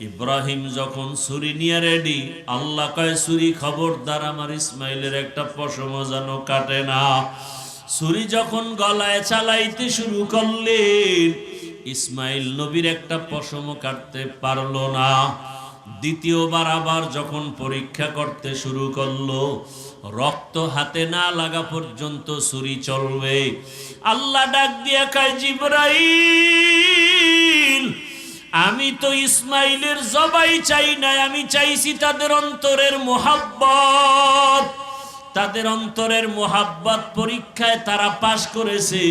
ইব্রাহিম যখন ছুরি নিয়ে রেডি, আল্লাহ কয় ছুরি খবরদার আমার ইসমাইলের একটা পশম যেন কাটে না। ছুরি যখন গলায় চালাইতে শুরু করলেন, ইসমাইল নবীর একটা পশমও কাটতে পারলো না। দ্বিতীয়বার আবার যখন পরীক্ষা করতে শুরু করলো, রক্ত হাতে না লাগা পর্যন্ত ছুরি চলবে। আল্লাহ ডাক দিয়া কয়, জিবরাইল, আমি তো ইসমাইলের জবাই চাই না, আমি চাইছি তাদের অন্তরের মোহাব্বত। তাদের অন্তরের মোহাব্বত পরীক্ষায় তারা পাশ করেছে।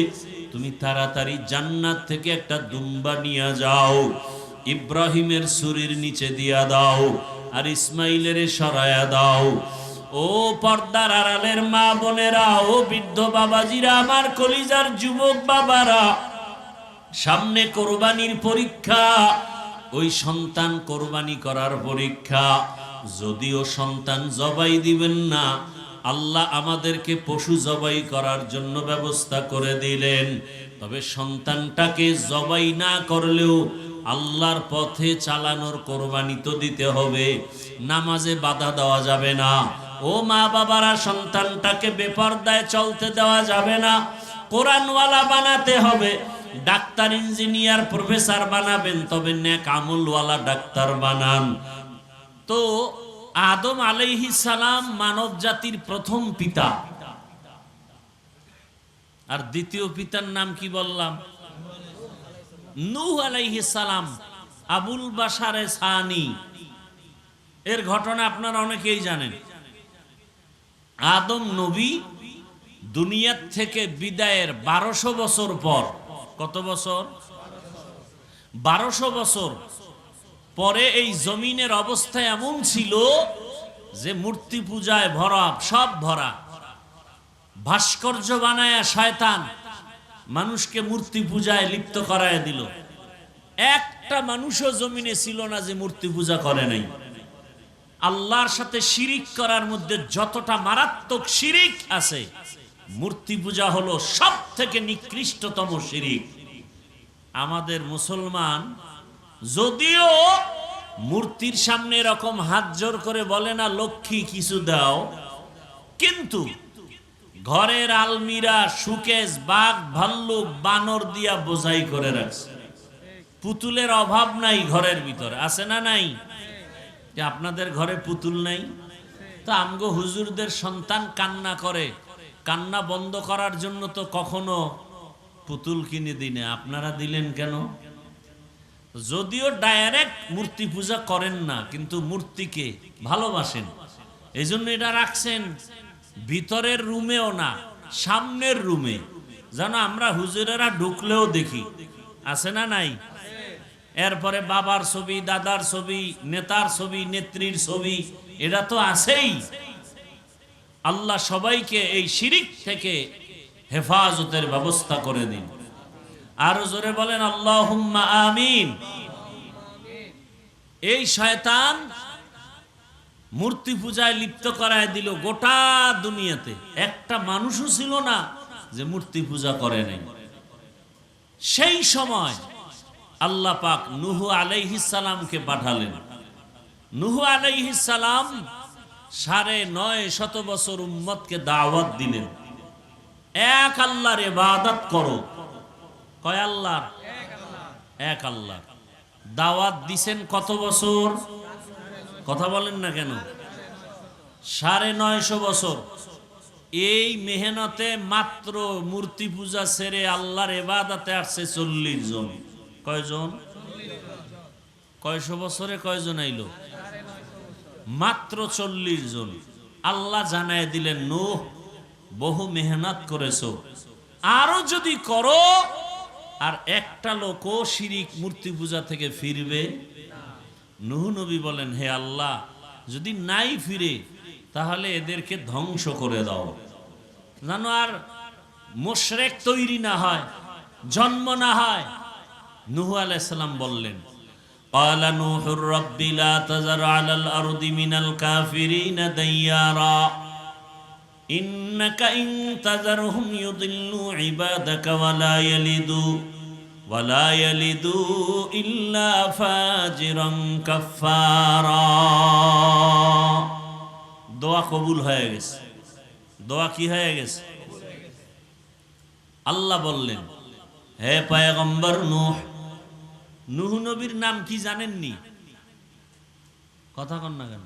তুমি তাড়াতাড়ি জান্নাত থেকে একটা দুম্বা নিয়ে যাও, ইব্রাহিমের ছুরির নিচে দিয়া দাও, আর ইসমাইলের সরায়া দাও। ও পর্দার আড়ালের মা বোনেরা, ও বৃদ্ধ বাবাজিরা, আমার কলিজার যুবক বাবারা, সামনে কোরবানির পরীক্ষা, ওই সন্তান কোরবানি করার পরীক্ষা। যদিও সন্তান জবাই দিবেন না, আল্লাহ আমাদেরকে পশু জবাই করার জন্য ব্যবস্থা করে দিলেন। তবে সন্তানটাকে জবাই না করলেও আল্লাহর পথে চালানোর কোরবানি তো দিতে হবে। নামাজে বাধা দেওয়া যাবে না। ও মা বাবারা, সন্তানটাকে বেপরদায় চলতে দেওয়া যাবে না। কোরআনওয়ালা বানাতে হবে। ডাক্তার, ইঞ্জিনিয়ার, প্রফেসর বানাবেন, তবে নেক আমলওয়ালা ডাক্তার বানান। তো আদম আলাইহিস সালাম মানব জাতির প্রথম পিতা, আর দ্বিতীয় পিতার নাম কি বললাম? নূহ আলাইহিস সালাম, আবুল বাশারে সানি। এর ঘটনা আপনারা অনেকেই জানেন। আদম নবী দুনিয়ার থেকে বিদায়ের 1200 বছর পর, কত বছর? 1200 বছর পরে এই জমিনের অবস্থা এমন ছিল যে মূর্তি পূজায় ভরা, সব ভরা। ভাস্কর্য বানায়া শয়তান মানুষকে মূর্তি পূজায় লিপ্ত করায় দিল। একটা মানুষও জমিনে ছিল না যে মূর্তি পূজা করে নাই। আল্লাহর সাথে শিরিক করার মধ্যে যতটা মারাত্মক শিরিক আছে, মূর্তি পূজা হলো সব থেকে নিকৃষ্টতম শিরিক। আমাদের মুসলমান যদিও মূর্তির সামনে এরকম হাত জোর করে বলে না, লক্ষ্মী কিছু দাও, কিন্তু ঘরের আলমিরা, সুকেস, বাঘ, ভাল্লুক, বানর দিয়া বোঝাই করে রাখছে। পুতুলের অভাব নাই ঘরের ভিতরে, আছে না নাই? যে আপনাদের ঘরে পুতুল নাই? তো আমগো হুজুরদের সন্তান কান্না করে, কান্না বন্ধ করার জন্য তো কখনো পুতুল কিনে দিনে, আপনারা দিলেন কেন? যদিও ডাইরেক্ট মূর্তি পূজা করেন না, কিন্তু মূর্তিকে ভালোবাসেন, এই জন্য এটা রাখছেন। ভিতরের রুমেও না, সামনের রুমে, যেন আমরা হুজুরেরা ঢুকলেও দেখি। আছে না নাই? এরপরে বাবার ছবি, দাদার ছবি, নেতার ছবি, নেত্রীর ছবি, এটা তো আছেই। আল্লাহ সবাইকে এই শিরিক থেকে হেফাজতের ব্যবস্থা করে দিন। আরো জোরে বলেন আল্লাহুম্মা আমিন। এই শয়তান মূর্তি পূজায় লিপ্ত করায় দিল গোটা দুনিয়াতে। একটা মানুষও ছিল না যে মূর্তি পূজা করে নাই। সেই সময় আল্লাহ পাক নূহ আলাইহিস সালামকে পাঠালেন। নূহ আলাইহিস সালাম 950 বছর উম্মতকে দাওয়াত দিলেন, এক আল্লাহর ইবাদত করো। কয় আল্লাহ? এক আল্লাহ। দাওয়াত দিছেন কত বছর? কথা বলেন না কেন? 950 বছর। এই মেহনতে মাত্র মূর্তি পূজা ছেড়ে আল্লাহর ইবাদতে আসছে 40 জন। কয়জন? কয়শো বছরে কয়জন আইলো? মাত্র 40 জন। আল্লাহ জানায় দিলেন, নূহ, বহু মেহনত করেছো, আরো যদি করো আর একটা লোকও শিরিক মূর্তি পূজা থেকে ফিরবে। নূহ নবী বলেন, হে আল্লাহ, যদি নাই ফিরে তাহলে এদেরকে ধ্বংস করে দাও, জানো আর মুশরিক তৈরি না হয়, জন্ম না হয়। নূহ আলাইহিস সালাম বললেন, قال نوح رب لا تذر على الأرض من الكافرين ديارا إنك إن تذرهم يضلوا عبادك ولا يلدوا إلا فاجرا كفارا। দোয়া কবুল হয়ে গেছে। দোয়া কি হয়ে গেছে? আল্লাহ বললেন, হে পয়গম্বর নূহ, নূহ নবীর নাম কি জানেননি? কথা কন না কেন?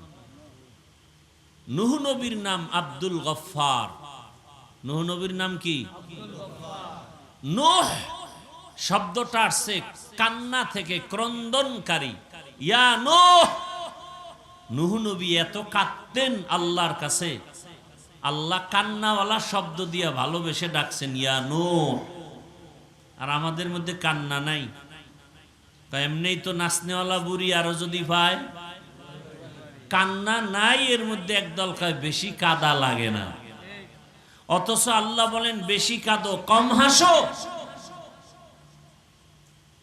নূহ নবীর নাম আব্দুল গফফার। নূহ নবীর নাম কি? নূহ শব্দটা আসছে কান্না থেকে, ক্রন্দনকারী। ইয়া নূহ, নূহ নবী এত কাঁদতেন আল্লাহর কাছে, আল্লাহ কান্নাওয়ালা শব্দ দিয়ে ভালোবেসে ডাকছেন, ইয়া নূহ। আর আমাদের মধ্যে কান্না নাই, এমনি তো নাচনেওয়ালা বুড়ি আরো যদি পায়। কান্না নাই, এর মধ্যে একদল কয় বেশি কাদা লাগে না। অথচ আল্লাহ বলেন বেশি কাঁদো, কম হাসো।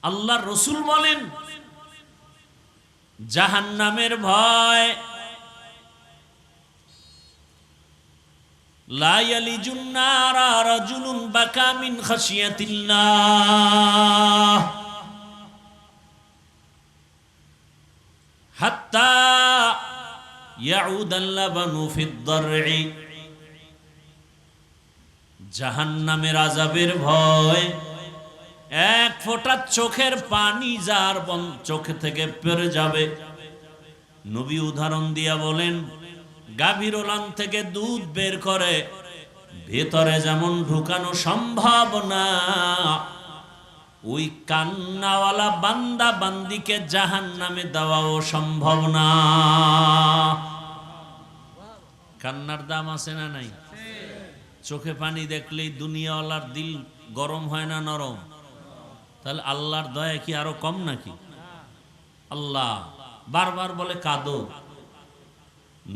আল্লাহ রসুল বলেন জাহান্নামের ভয়, লা ইয়ালিজুন নারা রাজুলুন বাকা মিন খাশিয়াতিল্লাহ হাত্তা ইয়াউদাল লাবানু ফিদ দারঈ। জাহান্নামের আযাবের ভয়, এক ফোঁটা চোখের পানি যার চোখ থেকে পড়ে যাবে। নবী উদাহরণ দিয়া বলেন, গাভীর ওলান থেকে দুধ বের করে ভেতরে যেমন ঢুকানো সম্ভব না, ওই কান্নাওয়ালা বান্দা বান্দিকে জাহান্নামে দেওয়াও সম্ভব না। কান্নার দাম আছে না নাই? চোখে পানি দেখলেই দুনিয়াওয়ালার দিল গরম হয় না নরম? তাহলে আল্লাহর দয়া কি আরো কম নাকি? আল্লাহ বারবার বলে কাঁদো।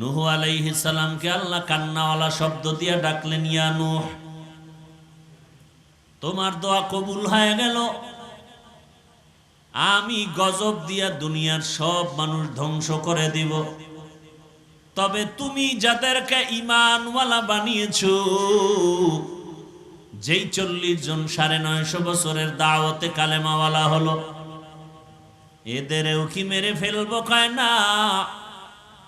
নূহ আলাইহিস সালামকে আল্লাহ কান্নাওয়ালা শব্দ দিয়ে ডাকলেন, ইয়া নূহ, তোমার দোয়া কবুল হয়ে গেল, আমি গজব দিয়া দুনিয়ার সব মানুষ ধ্বংস করে দিব, তবে তুমি যাদেরকে ঈমানওয়ালা বানিয়েছো, যেই 40 জন 950 বছরের দাওয়াতে কালেমাওয়ালা হলো, এদেরও কি মেরে ফেলবো? কয় না,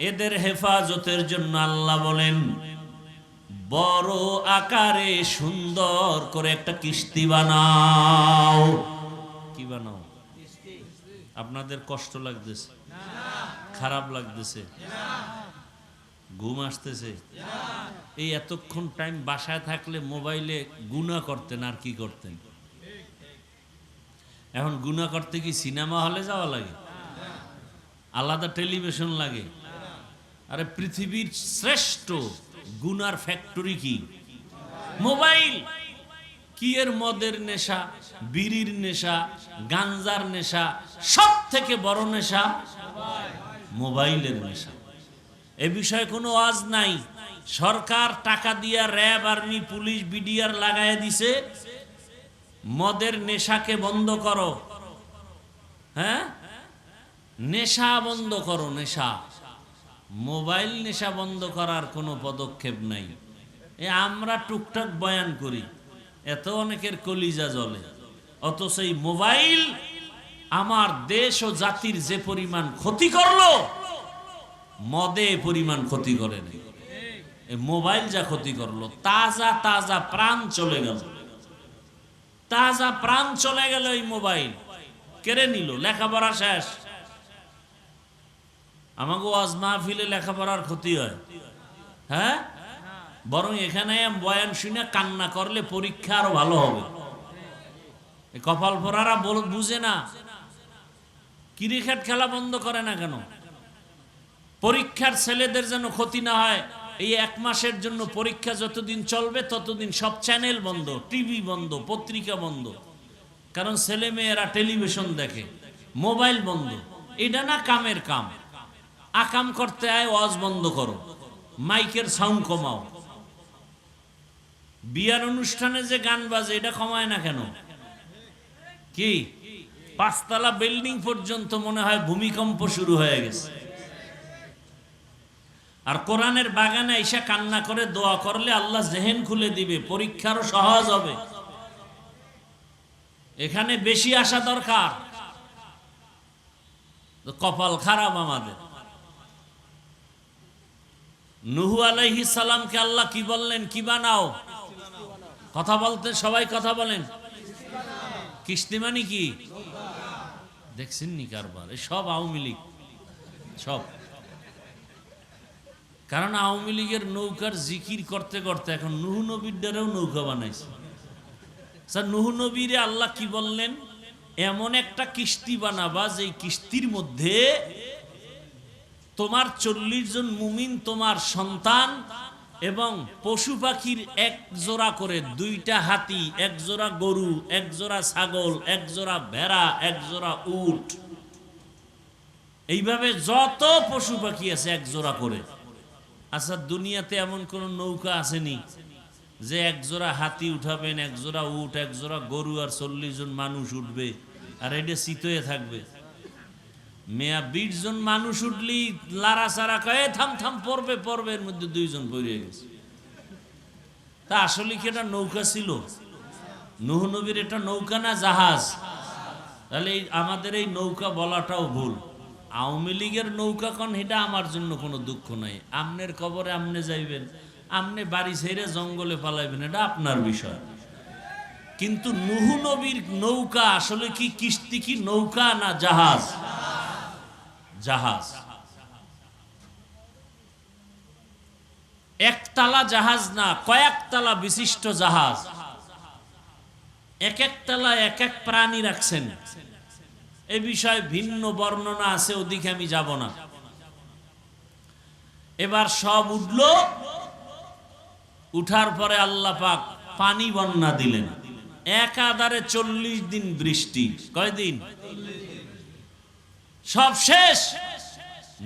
এদের হেফাজতের জন্য আল্লাহ বলেন বড় আকারে সুন্দর করে একটা কিস্তি বানাও। কি বানাও? আপনাদের কষ্ট লাগতেছে? খারাপ লাগতেছে? ঘুম আসতেছে? এই এতক্ষণ টাইম বাসায় থাকলে মোবাইলে গুনাহ করতেন, আর কি করতেন? এখন গুনাহ করতে কি সিনেমা হলে যাওয়া লাগে? আলাদা টেলিভিশন লাগে? আরে পৃথিবীর শ্রেষ্ঠ গুনার ফ্যাক্টরি কি? মোবাইল। কি এর মদের নেশা, বিড়ির নেশা, গাঞ্জার নেশা, সব থেকে বড় নেশা মোবাইলের নেশা। এ বিষয়ে কোনো ওয়াজ নাই। সরকার টাকা দিয়া র্যাব, আর্মি, পুলিশ, বিডিআর লাগায় দিছে, মদের নেশাকে বন্ধ করো। হ্যাঁ, নেশা বন্ধ করো, নেশা। মোবাইল নেশা বন্ধ করার কোনো পদক্ষেপ নাই। আমরা টুকটাক বয়ান করি, এত অনেকের কলিজা জ্বলে, অথচ এই মোবাইল আমার দেশ ও জাতির যে পরিমাণ ক্ষতি করলো, মদে পরিমাণ ক্ষতি করে নাই। এই মোবাইল যা ক্ষতি করলো, তাজা তাজা প্রাণ চলে গেল, তাজা প্রাণ চলে গেল। এই মোবাইল কেড়ে নিল, লেখাপড়া শেষ। আমাকে ওয়াজ মাহফিলে লেখাপড়ার ক্ষতি হয়? হ্যাঁ, বরং এখানে বয়ান শুনে কান্না করলে পরীক্ষা আরো ভালো হবে। কপাল পরারা বুঝে না, ক্রিকেট খেলা বন্ধ করে না কেন? পরীক্ষার ছেলেদের যেন ক্ষতি না হয়, এই 1 মাসের জন্য পরীক্ষা যতদিন চলবে ততদিন সব চ্যানেল বন্ধ, টিভি বন্ধ, পত্রিকা বন্ধ। কারণ ছেলে মেয়েরা টেলিভিশন দেখে, মোবাইল বন্ধ। এটা না কামের কাম। আকাম করতে আয়, ওয়াজ বন্ধ করো, মাইকের সাউন্ড কমাও। বিয়ার অনুষ্ঠানে যে গান বাজে, এটা কমায় না কেন? কি 5 তলা বিল্ডিং পর্যন্ত মনে হয় ভূমিকম্প শুরু হয়ে গেছে। আর কোরআনের বাগানে এসে কান্না করে দোয়া করলে আল্লাহ জেহেন খুলে দিবে, পরীক্ষারও সহজ হবে। এখানে বেশি আসা দরকার। কপাল খারাপ আমাদের। নূহ আলাইহিস সালামকে আল্লাহ কি বললেন? কি বানাও? কথা বলতে সবাই কথা বলেন। কিস্তি মানে কি দেখছেন নি কারবার? এই সব আওয়ামী লীগ, সব। কারণ আওয়ামী লীগের নৌকার জিকির করতে করতে এখন নুহ নবীর দ্বারাও নৌকা বানাইছে। স্যার, নুহ নবীরে আল্লাহ কি বললেন? এমন একটা কিস্তি বানাবা যে কিস্তির মধ্যে তোমার 40 জন মুমিন, তোমার সন্তান এবং পশু পাখির এক জোড়া করে, 2টা হাতি, 1 জোড়া গরু, 1 জোড়া ছাগল, 1 জোড়া ভেড়া, 1 জোড়া উট, এইভাবে যত পশু পাখি আছে 1 জোড়া করে। আচ্ছা, দুনিয়াতে এমন কোন নৌকা আসেনি যে 1 জোড়া হাতি উঠাবেন, 1 জোড়া উট, 1 জোড়া গরু আর 40 জন মানুষ উঠবে আর এটা চিতয়ে থাকবে? মেয়া 20 জন মানুষ উঠলি লারা সারা কয়ে থাম থাম পড়বে পড়বে, এর মধ্যে 2 জন পড়ে গেছে। তা আসলে কি এটা নৌকা ছিল? নূহ নবীর এটা নৌকা না জাহাজ? তাহলে আমাদের এই নৌকা বলাটাও ভুল। আওয়ামী লীগের নৌকা কোন, এটা আমার জন্য কোনো দুঃখ নাই। আমনের কবরে আমনে যাইবেন, আমনে বাড়ি ছেড়ে জঙ্গলে পালাইবেন, এটা আপনার বিষয়। কিন্তু নূহ নবীর নৌকা আসলে কি কিস্তি, কি নৌকা না জাহাজ? জাহাজ। একতলা জাহাজ না, কয়েকতলা বিশিষ্ট জাহাজ। এক এক তলা এক এক প্রাণী রাখছেন। এ বিষয়ে ভিন্ন বর্ণনা আছে, ওদিকে আমি যাব না। এবার সব উঠলো, উঠার পরে আল্লাহ পাক পানি বন্যা দিলেন। একাধারে 40 দিন বৃষ্টি। কয়দিন? সব শেষ।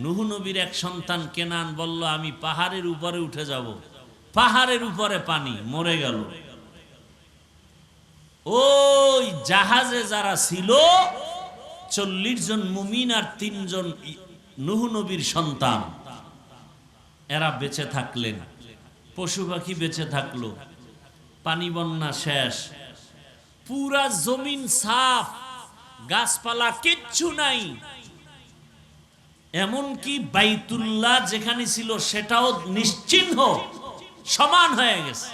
নূহ নবীর এক সন্তান কেনান বলল, আমি পাহাড়ের উপরে উঠে যাব। পাহাড়ের উপরে পানি, মরে গেল। ওই জাহাজে যারা ছিল 40 জন মুমিন আর 3 জন নূহ নবীর সন্তান, এরা বেঁচে থাকলেন। পশু পাখি বেঁচে থাকলো। পানি বন্যা শেষ, পুরা জমিন সাফ, গাছপালা কিচ্ছু নাই। এমনকি বাইতুল্লাহ যেখানে ছিল সেটাও নিশ্চিহ্ন, সমান হয়ে গেছে।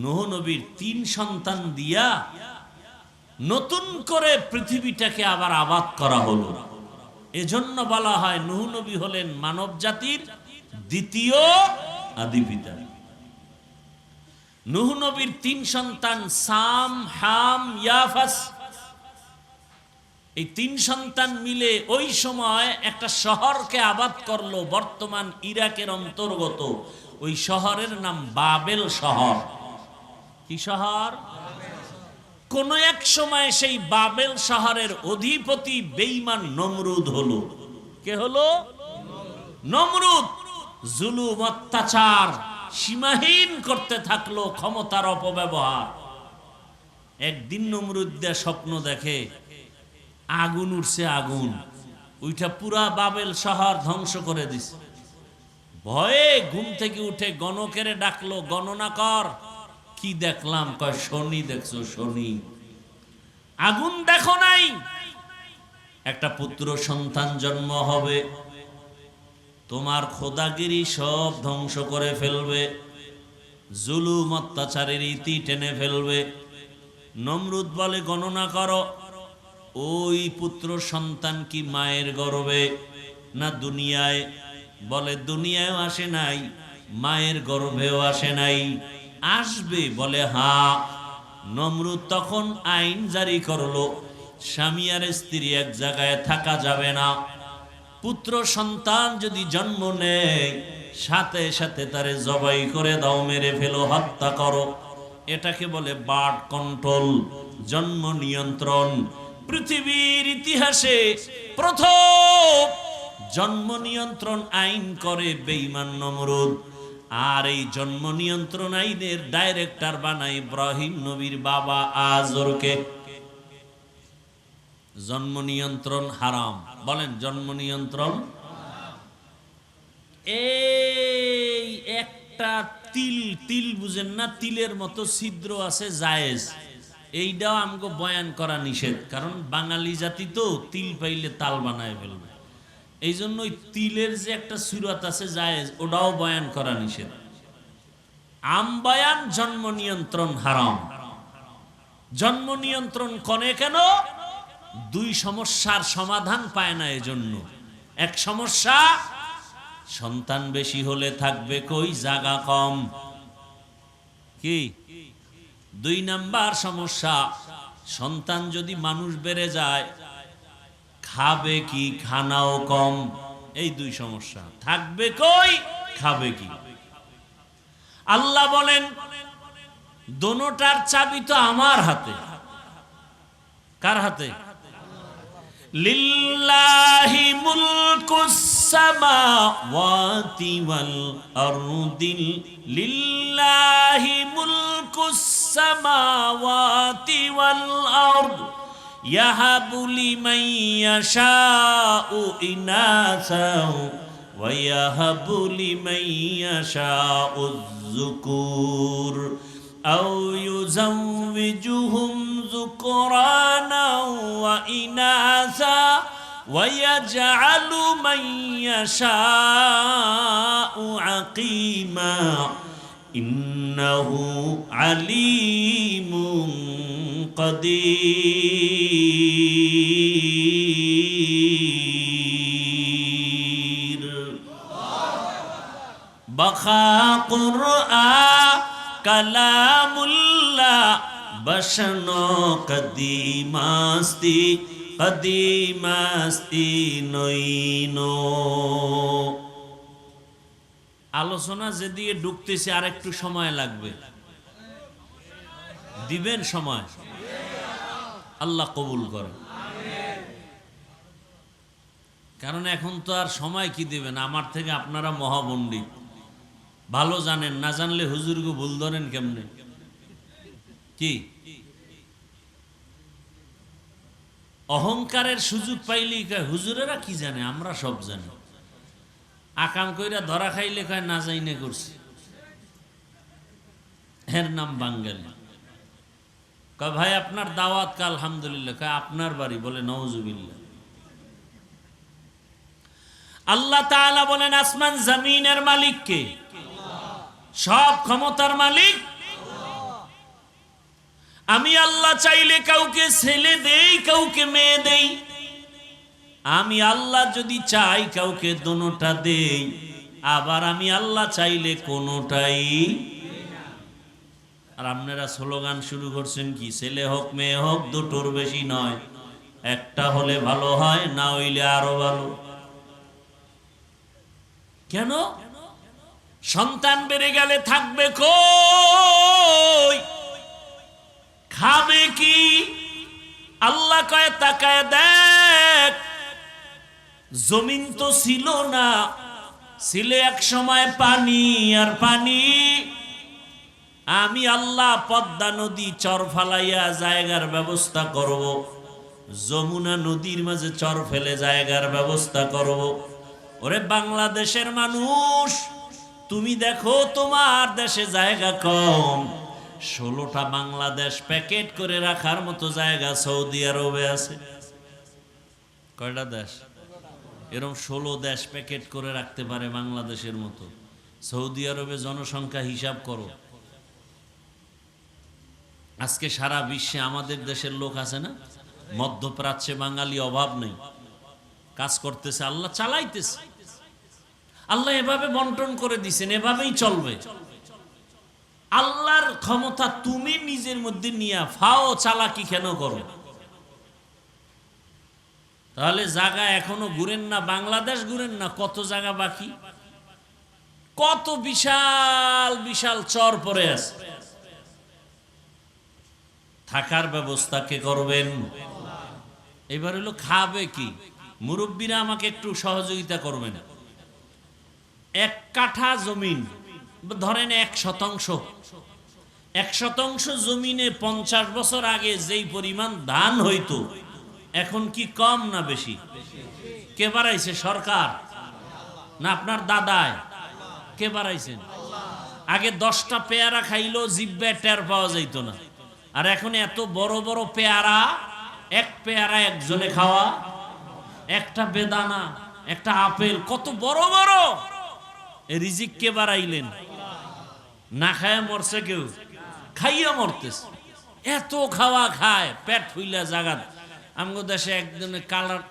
নূহ নবীর 3 সন্তান দিয়া নতুন করে পৃথিবীটাকে আবার আবাদ করা হলো। এজন্য বলা হয় নূহ নবী হলেন মানব জাতির দ্বিতীয় আদি পিতা। নূহ নবীর 3 সন্তান সাম, হাম, ইয়াফাস, এই 3 সন্তান মিলে ওই সময় একটা শহরকে আবাদ করলো, বর্তমান ইরাকের অন্তর্গত। ওই শহরের নাম বাবেল শহর। কি শহর? কোন এক সময় সেই বাবেল শহরের অধিপতি বেঈমান নমরুদ হলো। কে হলো? নমরুদ। জুলুম, অত্যাচার সীমাহীন করতে থাকলো, ক্ষমতার অপব্যবহার। একদিন নমরুদ স্বপ্ন দেখে আগুন উঠছে, আগুন উঠা পুরা বাবেল শহর ধ্বংস করে দিছে। ভয়ে ঘুম থেকে উঠে গণকেরে ডাকলো, গণনা কর। কি দেখলাম? কয় শনি দেখছো? শনি। আগুন দেখো নাই? একটা পুত্র সন্তান জন্ম হবে, তোমার খোদাগিরি সব ধ্বংস করে ফেলবে, জুলুম অত্যাচারের ইতি টেনে ফেলবে। নমরুদ বলে, গণনা করো, ওই পুত্র সন্তান কি মায়ের গর্ভে না দুনিয়ায়? বলে দুনিয়ায় আসে নাই, মায়ের গর্ভেও আসে নাই, আসবে। বলে হ্যাঁ। নমরুদ তখন আইন জারি করলো, স্বামী আর স্ত্রী এক জায়গায় থাকা যাবে না। পুত্র সন্তান যদি জন্ম নেয়, সাথে সাথে তারে জবাই করে দাও, মেরে ফেলো, হত্যা করো। এটাকে বলে বার্থ কন্ট্রোল, জন্ম নিয়ন্ত্রণ। পৃথিবীর ইতিহাসে প্রথম জন্ম নিয়ন্ত্রণ আইন করে বেঈমান নমরুদ। আর এই জন্ম নিয়ন্ত্রণ আইনের ডাইরেক্টর বানায় ইব্রাহিম নবীর বাবা আজরকে। জন্ম নিয়ন্ত্রণ হারাম। বলেন জন্ম নিয়ন্ত্রণ। এই একটা তিল, তিল বুঝেন না? তিলের মতো ছিদ্র আছে, জায়েজ। এইটাও আমাকে বয়ান করা নিষেধ, কারণ বাঙালি জাতি তো তিল পাইলে তাল বানায় ফেলবে। এই জন্য তিলের যে একটা সুরাত আছে জায়েজ, ওটাও বয়ান করা নিষেধ। আমবায়ান জন্ম নিয়ন্ত্রণ হারাম। জন্ম নিয়ন্ত্রণ করে কেন? দুই সমস্যার সমাধান পায় না এজন্য। এক সমস্যা, সন্তান বেশি হলে থাকবে কই, জায়গা কম। কি? দুই নাম্বার সমস্যা, সন্তান যদি মানুষ বেড়ে যায় খাবে কি, খানাও কম। এই দুই সমস্যা, থাকবে কই, খাবে কি। আল্লাহ বলেন দোনোটার চাবি তো আমার হাতে। কার হাতে? লিল্লাহি মুলকুস সামাওয়াতি ওয়াল আরদি, লিল্লাহি মুলকুস সামাওয়াতি ওয়াল আরদ, ইয়াহাবু লিমান ইয়াশাউ ইনাসা ওয়া ইয়াহাবু লিমান ইয়াশাউ যুকুর আও ইউযাওবিজুহুম যুকরানা ওয়া ইনাসা ওয়া ইয়াজআলু মান ইয়াশাউ আকিমা ইন্নাহু আলিমুন কাদির। বাখা কুরআন কালামুল্লাহ বশনো কদিমাস্তি কদিমাস্তি নইনো। আলোচনা যেদিকে ঢুকতেছে আর একটু সময় লাগবে, দিবেন সময়, আল্লাহ কবুল করেন। কারণ এখন তো আর সময় কি দিবেন, আমার থেকে আপনারা মহাপণ্ডিত, ভালো জানেন, না জানলে হুজুরকে ভুল ধরেন কেমনে। কি অহংকারের সুযোগ পাইলেই কয় হুজুরেরা কি জানে, আমরা সব জানি। আকাম কইরা ধরা খাইলে কয় না জাইনে করছি, এর নাম বাঙ্গালি। কয় ভাই আপনার দাওয়াত কা? আলহামদুলিল্লাহ। কয় আপনার বাড়ি? বলে নাউজুবিল্লাহ। আল্লাহ তাআলা বলেন আসমান জমিনের মালিক কে? সব ক্ষমতার মালিক আমি আল্লাহ। চাইলে কাউকে ছেলে দেই, কাউকে মেয়ে দেই। আমি আল্লাহ যদি চাই কাউকে দোনোটা দেই, আবার আমি আল্লাহ চাইলে কোনোটাই। আর আপনারা স্লোগান শুরু করছেন কি, ছেলে হোক মেয়ে হোক দুটোর বেশি নয়, একটা হলে ভালো হয়, না হইলে আরো ভালো। কেন? সন্তান বেড়ে গেলে থাকবে কই, খাবে কি? আল্লাহ কয় তাকায় দেখ, জমিন তো ছিল না, ছিল এক সময় পানি আর পানি। আমি আল্লাহ পদ্মা নদী চর ফালাইয়া জায়গার ব্যবস্থা করব, যমুনা নদীর মাঝে চর ফেলে জায়গার ব্যবস্থা করব। ওরে বাংলাদেশের মানুষ, তুমি দেখো তোমার দেশে জায়গা কম, 16টা বাংলাদেশ প্যাকেট করে রাখার মতো জায়গা সৌদি আরবে আছে। কয়টা দেশ? এরকম 16 দেশ প্যাকেট করে রাখতে পারে বাংলাদেশের মতো। সৌদি আরবে জনসংখ্যা হিসাব করো। আজকে সারা বিশ্বে আমাদের দেশের লোক আছে না, মধ্যপ্রাচ্যে বাঙালি অভাব নেই, কাজ করতেছে, আল্লাহ চালাইতেছে। আল্লাহ এভাবে বন্টন করে দিছেন, এভাবেই চলবে। আল্লাহর ক্ষমতা তুমি নিজের মধ্যে নিয়ে ফাও চালাকি কেন করো? তাহলে জায়গা এখনো ঘুরেন না, বাংলাদেশ ঘুরেন না, কত জায়গা বাকি, কত বিশাল বিশাল চর পড়ে আছে। থাকার ব্যবস্থা কে করবেন? এবার হলো খাবে কি? মুরব্বীরা আমাকে একটু সহযোগিতা করবেন। 1 কাঠা জমিন ধরেন 1%, 1% জমিনে 50 বছর আগে যেই পরিমাণ ধান হইতো, এখন কি কম না বেশি? কে বাড়াইছে? সরকার না আপনার দাদায়? কে বাড়াইছেন? আগে 10টা পেয়ারা খাইলো জিব্বায় টের পাওয়া যাইতো না, আর এখন এত বড় বড় পেয়ারা, এক পেয়ারা একজনে খাওয়া, একটা বেদানা, একটা আপেল, কত বড় বড়। রিজিক কে বাড়াইলেন? না খায় মরছে, কেউ খাইয়া মরতেছে। এত খাওয়া খায়, পেট ফুইলা জাগাত। আমগো দেশে একজনে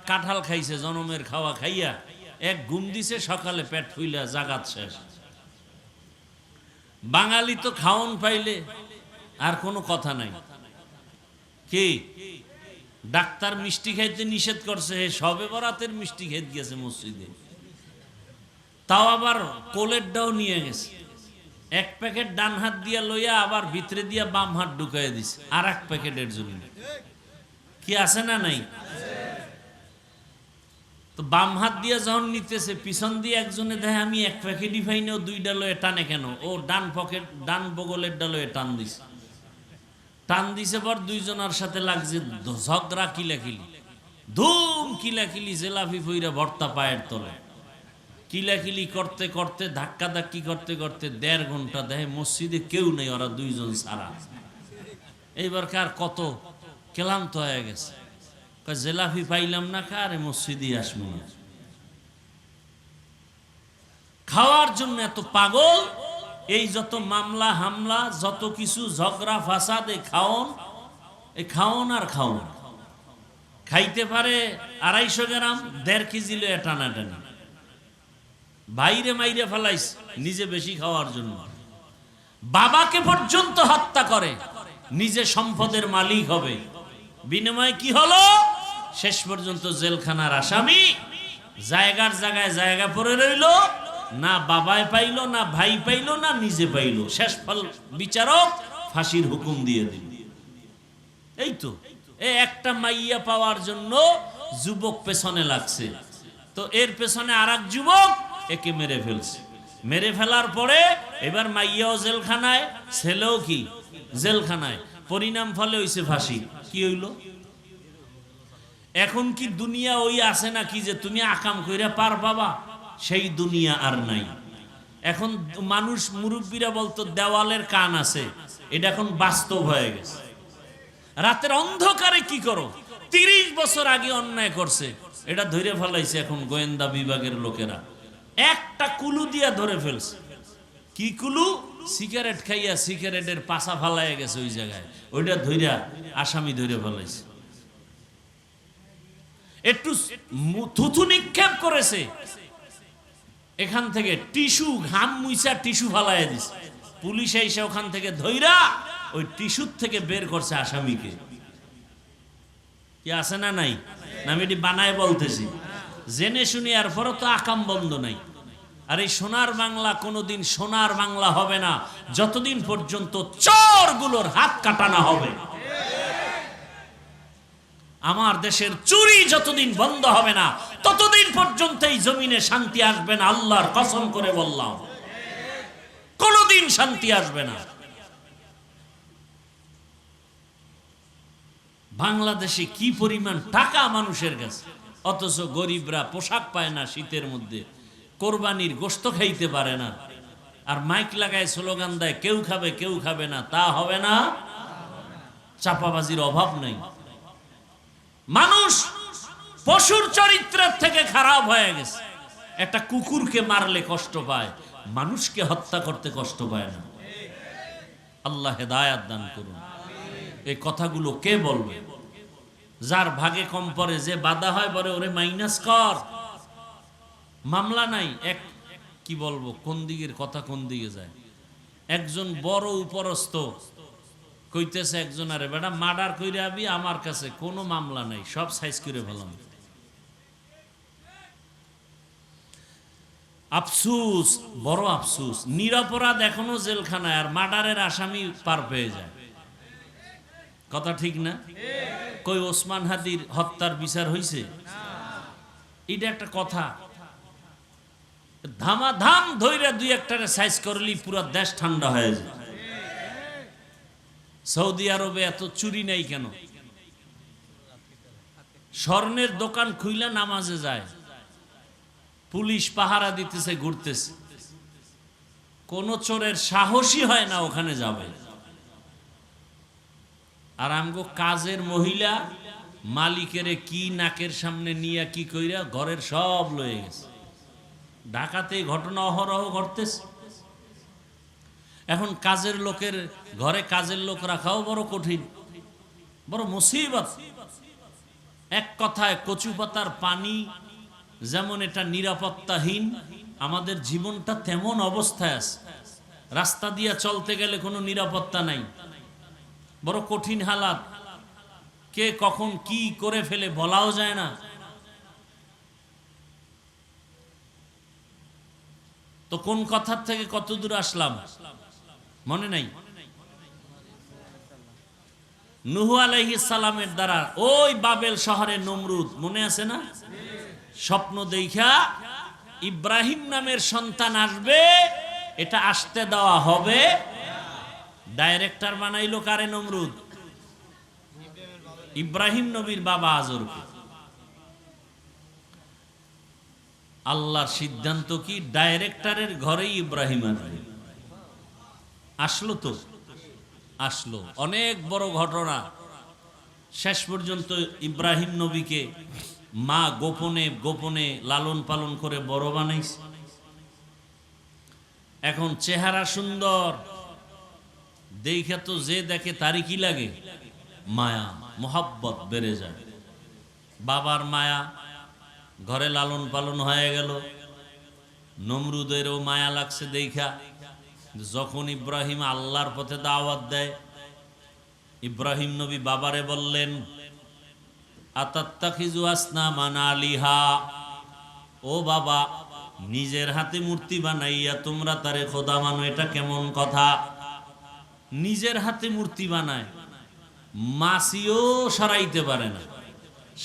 কাঁঠাল খাইছে, জনমের খাওয়া খাইয়া এক ঘুম দিছে, সকালে পেট ফুইলা জাগাত শেষ। বাঙালি তো খাওন পাইলে আর কোনো কথা নাই। কি ডাক্তার মিষ্টি খাইতে নিষেধ করছে, সবে বরাতের মিষ্টি খাইতে গেছে মসজিদে, তাও আবার কোলেরটাও নিয়ে গেছে। এক প্যাকেট ডান হাত দিয়া লইয়া আবার ভিতরে দিয়া বাম হাত ঢুকাই দিছে আর এক প্যাকেটের জন্য। কি আছে না নাই? তো বাম হাত দিয়া যখন নিতেছে, পিছন দিয়ে একজনে দেখে আমি এক প্যাকেটই পাই না, দুইটা লয়ে টানে কেন? ও ডান পকেট ডান বগলের ডালয়ে টান দিছে। টান দিছে পর দুইজনের সাথে লাগছে ঝগড়া, কিলাকিলি, ধুম কিলাকিলি, জেলাফি ফইরা ভর্তা পায়ের তলে। কিলাকিলি করতে করতে, ধাক্কা ধাক্কি করতে করতে 1.5 ঘন্টা দেখে মসজিদে কেউ নেই, ওরা দুইজন ছাড়া। এইবার কার কত ক্লান্ত হয়ে গেছে, জেলাফি পাইলাম না, কারে মসজিদে আসবো না। খাওয়ার জন্য এত পাগল। এই যত মামলা হামলা, যত কিছু ঝগড়া ফাসাদ, এই খাওন আর খাওন। খাইতে পারে 250 গ্রাম, 1.5 কেজি লয়ে টানাটানি। বাইরে মাইরে ফেলাইস নিজে বেশি খাওয়ার জন্য। বাবাকে পর্যন্ত হত্যা করে, নিজে সম্পদের মালিক হবে। বিনিময়ে কি হলো? শেষ পর্যন্ত জেলখানার আসামি, জায়গার জায়গায় জায়গা পড়ে রইল। না বাবায় পাইল, না ভাই পাইল, না নিজে পাইল। শেষ ফল বিচারক ফাঁসির হুকুম দিয়ে দিল। এই তো এই একটা মাইয়া পাওয়ার জন্য যুবক পেছনে লাগছে, তো এর পেছনে আর এক যুবক একে মেরে ফেলছে। মেরে ফেলার পরে এবার মাইয়াও জেলখানায়, ছেলেও কি জেলখানায়। পরিণাম ফলে হইছে ফাঁসি। কি হইল? এখন কি দুনিয়া ওই আছে নাকি যে তুমি আকাম কইরা পার পাবা? সেই দুনিয়া আর নাই। এখন মানুষ, মুরব্বীরা বলতো দেওয়ালের কান আছে, এটা এখন বাস্তব হয়ে গেছে। রাতের অন্ধকারে কি করো? 30 বছর আগে অন্যায় করছে, এটা ধরে ফেলাইছে এখন গোয়েন্দা বিভাগের লোকেরা। একটা কুলু দিয়া ধরে ফেলছে। কি কুলু? সিগারেট খাইয়া সিগারেটের পাশা ফালাইয়া গেছে ওই জায়গায়, ওইটা ধইরা আসামি ধরে ফেলাইছে। একটু থুথু নিক্ষেপ করেছে, এখান থেকে টিস্যু, ঘাম মুইছা টিস্যু ফালাইয়া দিছে। পুলিশ এসে ওখান থেকে ধইরা ওই টিস্যুর থেকে বের করছে আসামিকে। কি আছে না নাই? আমি এটি বানায় বলতেছি, জেনে শুনি। আর পরও তো আকাম বন্ধ নাই। আর এই সোনার বাংলা কোনোদিন সোনার বাংলা হবে না যতদিন পর্যন্ত চোরগুলোর হাত কাটানো হবে। আমার দেশের চুরি যতদিন বন্ধ হবে না ততদিন পর্যন্ত এই জমিনে শান্তি আসবে না। আল্লাহর কসম করে বললাম, কোনোদিন শান্তি আসবে না। বাংলাদেশে কি পরিমাণ টাকা মানুষের কাছে, অথচ গরিবরা পোশাক পায় না শীতের মধ্যে, কোরবানির গোশত খাইতে পারে না। আর মাইক লাগায় স্লোগান দেয় কেউ খাবে কেউ খাবে না। তা হবে না। চাপাবাজির অভাব নেই। মানুষ পশুর চরিত্রের থেকে খারাপ হয়ে গেছে। একটা কুকুরকে মারলে কষ্ট পায়, মানুষকে হত্যা করতে কষ্ট পায় না। আল্লাহ হেদায়াত দান করুন। এই কথাগুলো কে বলবে? যার ভাগে কম পড়ে, যে বাধা হয় বলে ওরে মাইনাস কর। মামলা নাই। এক কি বলবো, কোন দিকের কথা কোন দিকে যায়। একজন বড় উপরস্থ কইতেছে একজন, আরে বেটা মার্ডার কইরে আবি, আমার কাছে কোনো মামলা নাই, সব সাইজ করে ফেলাম। আফসুস, বড় আফসুস। নিরপরাধ এখনো জেলখানায়, আর মার্ডারের আসামি পার পেয়ে যায়। কথা ঠিক না? কই ওসমান হাদির হত্যার বিচার হইছে? এটা একটা কথা। ধামাধাম ধইরা দুই একটারে সাইজ করলি পুরো দেশ ঠান্ডা হয়ে যায়। সৌদি আরবে এত চুরি নাই কেন? স্বর্ণের দোকান খুইলা নামাজে যায়, পুলিশ পাহারা দিতেছে, ঘুরতেছে, কোন চোরের সাহসী হয় না ওখানে যাবে। আর আমগো কাজের মহিলা মালিকেরে কি নাকের সামনে নিয়ে কি কইরা ঘরের সব লয়ে গেছে। ঢাকাতে ঘটনা অহরহ ঘটতেছে। এখন কাজের লোকের ঘরে কাজের লোক রাখাও বড় কঠিন, বড় মুসিবত। এক কথায় কচু পাতার পানি যেমন এটা নিরাপত্তাহীন, আমাদের জীবনটা তেমন অবস্থায় আছে। রাস্তা দিয়ে চলতে গেলে কোনো নিরাপত্তা নাই, বড় কঠিন হালাত। কে কখন কি করে ফেলে বলাও যায় না। তো কোন কথার থেকে কত দূর আসলাম মনে নাই? নূহ আলাইহিস সালামের দ্বারা ওই বাবেল শহরে নমরুদ, মনে আছে না? স্বপ্ন দেখা ইব্রাহিম নামের সন্তান আসবে, এটা আসতে দেওয়া হবে। ডাইরেক্টর বানাইলো কারে? নমরুদ, ইব্রাহিম নবীর বাবা আজরকে। আল্লাহর সিদ্ধান্ত কি? ডাইরেক্টরের ঘরেই ইব্রাহিম আসবে। আসলো তো আসলো, অনেক বড় ঘটনা। শেষ পর্যন্ত ইব্রাহিম নবীকে মা গোপনে গোপনে লালন পালন করে বড় বানাইছে। এখন চেহারা সুন্দর, দেখে তো যে দেখে তারই কি লাগে? মায়া, মোহাব্বত বেড়ে যায়। বাবার মায়া, ঘরে লালন পালন হয়ে গেল। নমরুদেরও মায়া লাগছে দেখা। যখন ইব্রাহিম আল্লাহর পথে দাওয়াত দেয়, ইব্রাহিম নবী বাবারে বললেন, আতাত্তাখিজু আসনামান আলিহা, ও বাবা, নিজের হাতে মূর্তি বানাইয়া তোমরা তারে খোদা মানো, এটা কেমন কথা? নিজের হাতে মূর্তি বানায়, মাছিও সরাইতে পারে না।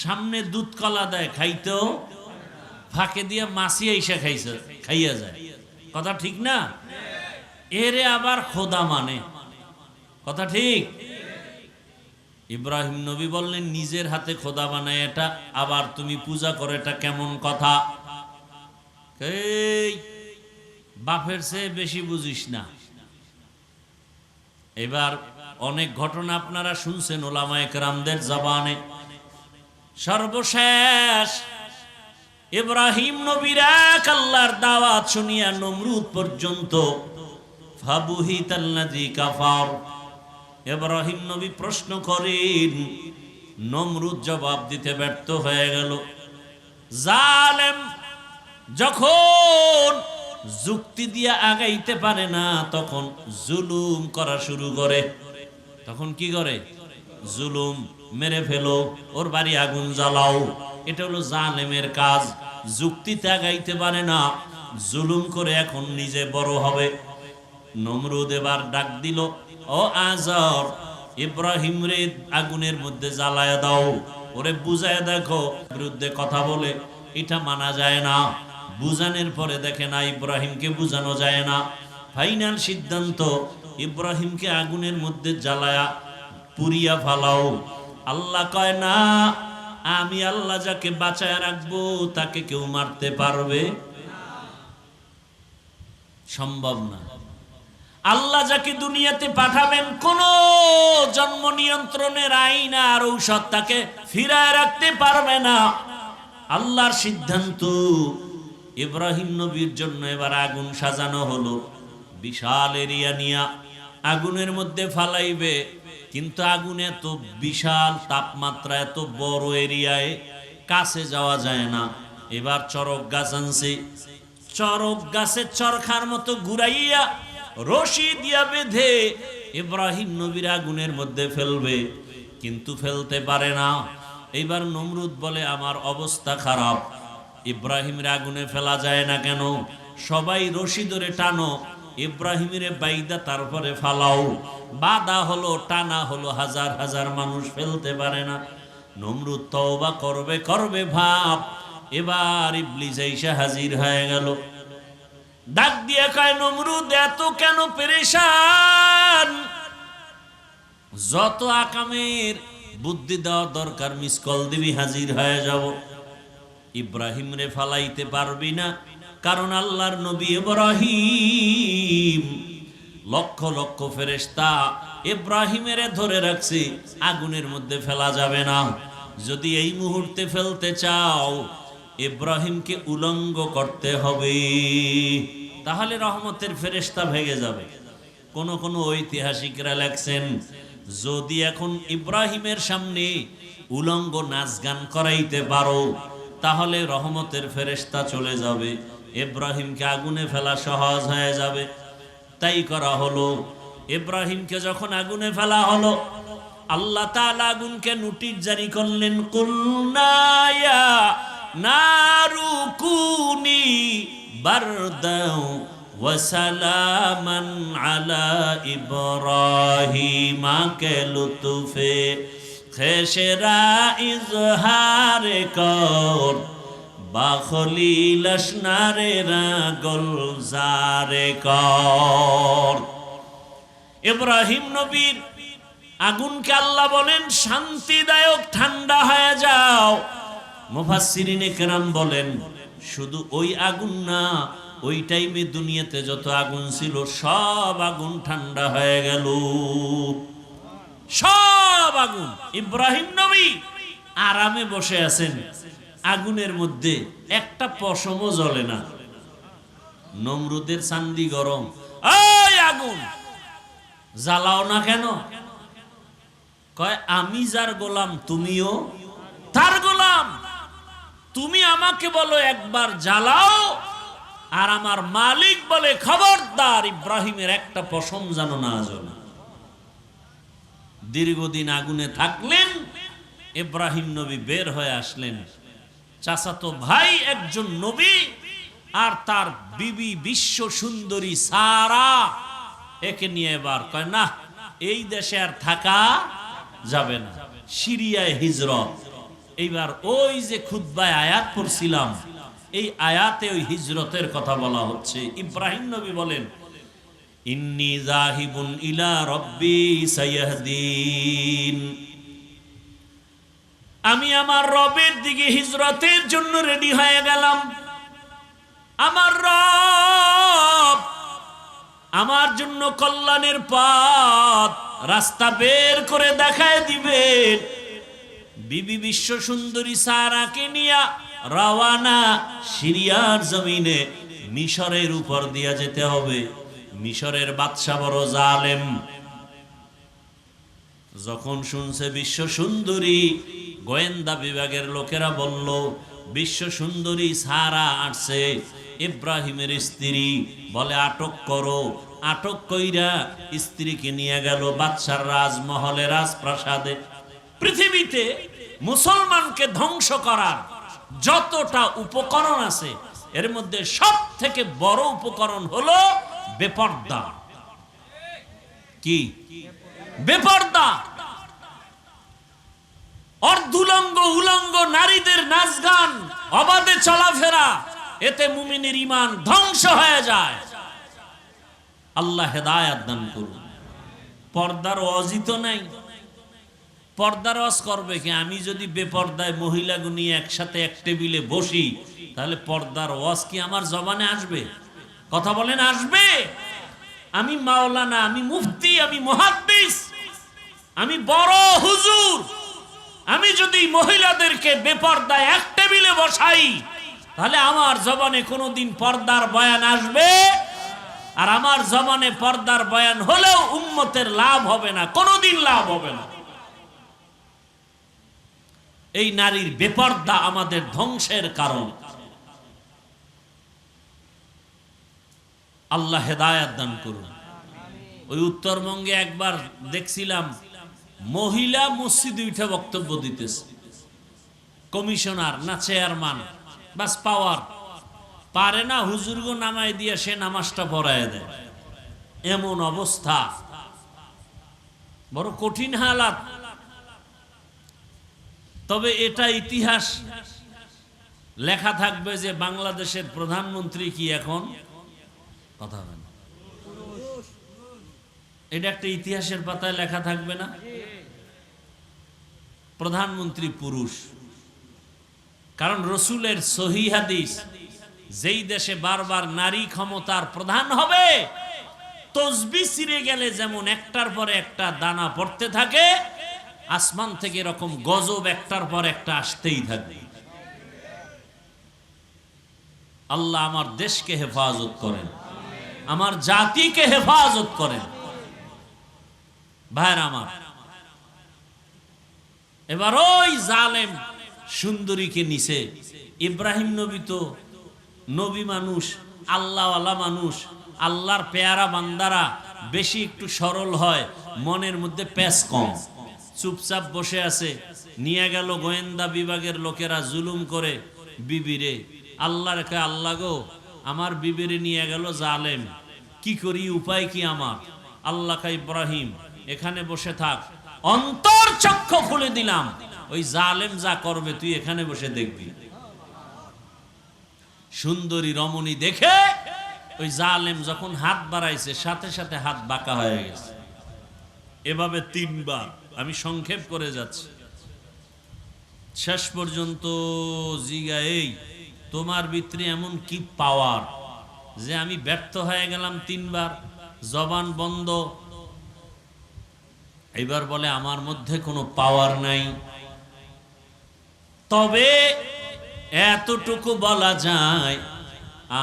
সামনে দুধ কলা দেয়, খাইতেও ফাঁকে দিয়ে মাছি আইসা খাইয়া যায়। কথা ঠিক না? এরে আবার খোদা মানে, কথা ঠিক? ইব্রাহিম নবী বললেন, নিজের হাতে খোদা বানায় এটা আবার তুমি পূজা করো, এটা কেমন কথা? এই বাপের চেয়ে বেশি বুঝিস না। এবার অনেক ঘটনা আপনারা শুনছেন ওলামায়ে কেরামদের জবানে। সর্বশেষ ইব্রাহিম নবীর এক আল্লাহর দাওয়াত শুনিয়া নমরুদ পর্যন্ত ফাবুহিতাল্লাযী কাফার। ইব্রাহিম নবী প্রশ্ন করেন, নমরুদ জবাব দিতে ব্যর্থ হয়ে গেল। জালেম যখন যুক্তি দিয়ে আগাইতে পারে না, তখন জুলুম করা শুরু করে। তখন কি করে? জুলুম, মেরে ফেলো, ওর বাড়ি আগুন জ্বালাও। এটা হলো জালেমের কাজ। যুক্তিতে আগাইতে পারে না, জুলুম করে এখন নিজে বড় হবে। নমরুদ এবার ডাক দিল, ও আজর, ইব্রাহিম রে আগুনের মধ্যে জ্বালায়া দাও, ওরে বুঝায় দেখো। বিরুদ্ধে কথা বলে এটা মানা যায় না। বুঝানোর পরে দেখে না ইব্রাহিমকে বুঝানো যায় না। ফাইনাল সিদ্ধান্ত, ইব্রাহিমকে আগুনের মধ্যে জ্বালায়া পুড়িয়া ফালাও। আল্লাহ কয় না, আমি আল্লাহ যাকে বাঁচায় রাখবো তাকে কেউ মারতে পারবে? সম্ভব না। আল্লাহ যাকে দুনিয়াতে পাঠাবেন, কোন জন্ম নিয়ন্ত্রণের আইন আর ঔষধ তাকে ফিরায় রাখতে পারবে না। আল্লাহর সিদ্ধান্ত। ইব্রাহিম নবীর জন্য এবার আগুন সাজানো হলো। বিশাল এরিয়া নিয়া আগুনের মধ্যে ফালাইবে, কিন্তু আগুন এত বিশাল, তাপমাত্রা এত বড় এরিয়ায় কাছে যাওয়া যায় না। এবার চরক গাছ আনছে, চরক গাছের চরখার মতো ঘুরাইয়া রশি দিয়া বেঁধে ইব্রাহিম নবীর আগুনের মধ্যে ফেলবে, কিন্তু ফেলতে পারে না। এইবার নমরুদ বলে, আমার অবস্থা খারাপ, ইব্রাহিমের আগুনে ফেলা যায় না কেন? সবাই রশি ধরে টানো, ইব্রাহিমের বাইদা তারপরে ফালাও। বাধা হলো, টানা হলো, হাজার হাজার মানুষ ফেলতে পারে না। নমরুদ তওবা করবে করবে ভাব, এবার ইবলিস এসে হাজির হয়ে গেল। ডাক দিয়ে কয়, নমরুদ এত কেন পেরেশান? যত আকামের বুদ্ধি দেওয়া দরকার মিস কল দিবি, হাজির হয়ে যাব। ইব্রাহিম রে ফালাইতে পারবি না, কারণ আল্লাহর নবী ইব্রাহিম লক্ষ লক্ষ ফেরেশতা ইব্রাহিমের ধরে রাখছে, আগুনের মধ্যে ফেলা যাবে না। যদি এই মুহূর্তে ফেলতে চাও, ইব্রাহিমকে উলঙ্গ করতে হবে, তাহলে রহমতের ফেরেশতা ভেঙে যাবে। কোন কোন ঐতিহাসিকরা লেখছেন, যদি এখন ইব্রাহিমের সামনে উলঙ্গ নাচ গান করাইতে পারো তাহলে রহমতের ফেরেশতা চলে যাবে, ইব্রাহিমকে আগুনে ফেলা সহজ হয়ে যাবে। তাই করা হলো। ইব্রাহিমকে যখন আগুনে ফেলা হলো, আল্লাহ তাআলা আগুনকে নোটিশ জারি করলেন, কুলনা ইয়া নারু কুনি বারদাও ওয়া সালামান আলা ইব্রাহিম কে লুতুফে খেশরা ইজহারে কর বাখলিল আসনারে রাগল জারে কর। ইব্রাহিম নবীর আগুনকে আল্লাহ বলেন শান্তিদায়ক, ঠান্ডা হয়ে যাও। মুফাসসিরিনে কেরাম বলেন শুধু ওই আগুন না, ওই টাইমে দুনিয়াতে যত আগুন ছিল সব আগুন ঠান্ডা হয়ে গেল, সব আগুন। ইব্রাহিম নবী আরামে বসে আছেন, আগুনের মধ্যে একটা পশমও জ্বলে না। নমরুদের চান্দি গরম, ওই আগুন জ্বালাও না কেন? কয় আমি যার গোলাম তুমিও তার গোলাম, তুমি আমাকে বলো একবার জ্বালাও, আর আমার মালিক বলে খবরদার ইব্রাহিমের একটা পশম যেন না জ্বলে। দীর্ঘদিন আগুনে থাকলেন, ইব্রাহিম নবী বের হয়ে আসলেন। চাচাতো ভাই একজন নবী আর তার বিবি বিশ্ব সুন্দরী সারা, একে নিয়ে এবার কয় না, এই দেশে আর থাকা যাবে না, সিরিয়ায় হিজরত। এইবার ওই যে খুতবায় আয়াত পড়ছিলাম, এই আয়াতে ওই হিজরতের কথা বলা হচ্ছে। ইব্রাহিম নবী বলেন, ইন্নী যাহিবুন ইলা রব্বি সায়াহদিন, আমি আমার রবের দিকে হিজরতের জন্য রেডি হয়ে গেলাম। আমার রব আমার জন্য কল্যাণের পথ রাস্তা বের করে দেখায় দিবেন। বিবি বিশ্ব সুন্দরী সারাকে নিয়ে রওয়ানা সিরিয়ার জমিনে, মিশরের উপর দিয়া যেতে হবে। মিশরের বাদশা বড় জালেম। যখন শুনছে বিশ্ব সুন্দরী, গোয়েন্দা বিভাগের লোকেরা বলল বিশ্ব সুন্দরী সারা আসছে, ইব্রাহিমের স্ত্রী, বলে আটক করো। আটক কইরা স্ত্রীকে নিয়ে গেল বাদশার রাজমহলে, রাজপ্রাসাদে। পৃথিবীতে মুসলমানকে ধ্বংস করার যতটা উপকরণ আছে, এর মধ্যে সব থেকে বড় উপকরণ হলো বেপর্দা। কি বেপর্দা? অর্ধুলঙ্গ উলঙ্গ নারীদের নাচ গান, অবাধে চলাফেরা, এতে মুমিনের ঈমান ধ্বংস হয়ে যায়। আল্লাহ হেদায়েত দান করুন। পর্দার ওয়াজই তো নাই, পর্দার ওয়াজ করবে কি? আমি যদি বেপর্দায় মহিলাগুলো নিয়ে একসাথে এক টেবিলে বসি, তাহলে পর্দার ওয়াজ কি আমার জবানে আসবে? কথা বলেন, আসবে? আমি মাওলানা, আমি মুফতি, আমি মুহাদ্দিস, আমি বড় হুজুর, আমি যদি মহিলাদেরকে বেপর্দায় এক টেবিলে বসাই, তাহলে আমার জবানে কোনোদিন পর্দার বয়ান আসবে? আর আমার জবানে পর্দার বয়ান হলেও উম্মতের লাভ হবে না, কোনোদিন লাভ হবে না। এই নারীর বেপর্দা আমাদের ধ্বংসের কারণ। আল্লাহ হেদায়েত দান করুন। ওই উত্তরবঙ্গে একবার দেখছিলাম, মহিলা মসজিদে উঠে বক্তব্য দিতেছে, কমিশনার না চেয়ারম্যান, বাস পাওয়ার পারে না, হুজুরগো নামাই দিয়ে সে নামাজটা পড়ায় দেয়। এমন অবস্থা, বড় কঠিন হালাত। তবে এটা ইতিহাস লেখা থাকবে যে বাংলাদেশের প্রধানমন্ত্রী কি এখন কথা হবে না, এটা একটা ইতিহাসের পাতায় লেখা থাকবে না? প্রধানমন্ত্রী পুরুষ। কারণ রসুলের সহিহ হাদিস, যেই দেশে বারবার নারী ক্ষমতার প্রধান হবে, তসবিহ ছিঁড়ে গেলে যেমন একটার পর একটা দানা পড়তে থাকে, আসমান থেকে এরকম গজব একটার পর একটা আসতেই থাকবে। আল্লাহ আমার দেশকে হেফাজত করেন, আমার জাতিকে হেফাজত করেন। ভাইরা আমার, এবার ওই জালেম সুন্দরীকে নিছে। ইব্রাহিম নবী তো নবী মানুষ, আল্লাহওয়ালা মানুষ, আল্লাহর পেয়ারা বান্দারা বেশি একটু সরল হয়, মনের মধ্যে প্যাঁচ কম, চুপচাপ বসে আছে। নিয়ে গেল গোয়েন্দা বিভাগের লোকেরা জুলুম করে বিবিরে। আল্লাহর কে আল্লাহ গো, আমার বিবিরে নিয়ে গেল জালেম, কি করি, উপায় কি আমার? আল্লাহ কা ইব্রাহিম এখানে বসে থাক, অন্তর চক্ষু খুলে দিলাম, ওই জালেম যা করবে তুই এখানে বসে দেখবি। সুন্দরী রমণী দেখে ওই জালেম যখন হাত বাড়াইছে সাথে সাথে হাত বাঁকা হয়ে গেছে। এভাবে 3 বার, আমি সংক্ষেপ করে যাচ্ছি। শেষ পর্যন্ত জিগা, এই তোমার ভিতরে এমন কি পাওয়ার যে আমি ব্যর্থ হয়ে গেলাম 3 বার, জবান বন্ধ। এবার বলে আমার মধ্যে কোনো পাওয়ার নাই, তবে এতটুকু বলা যায়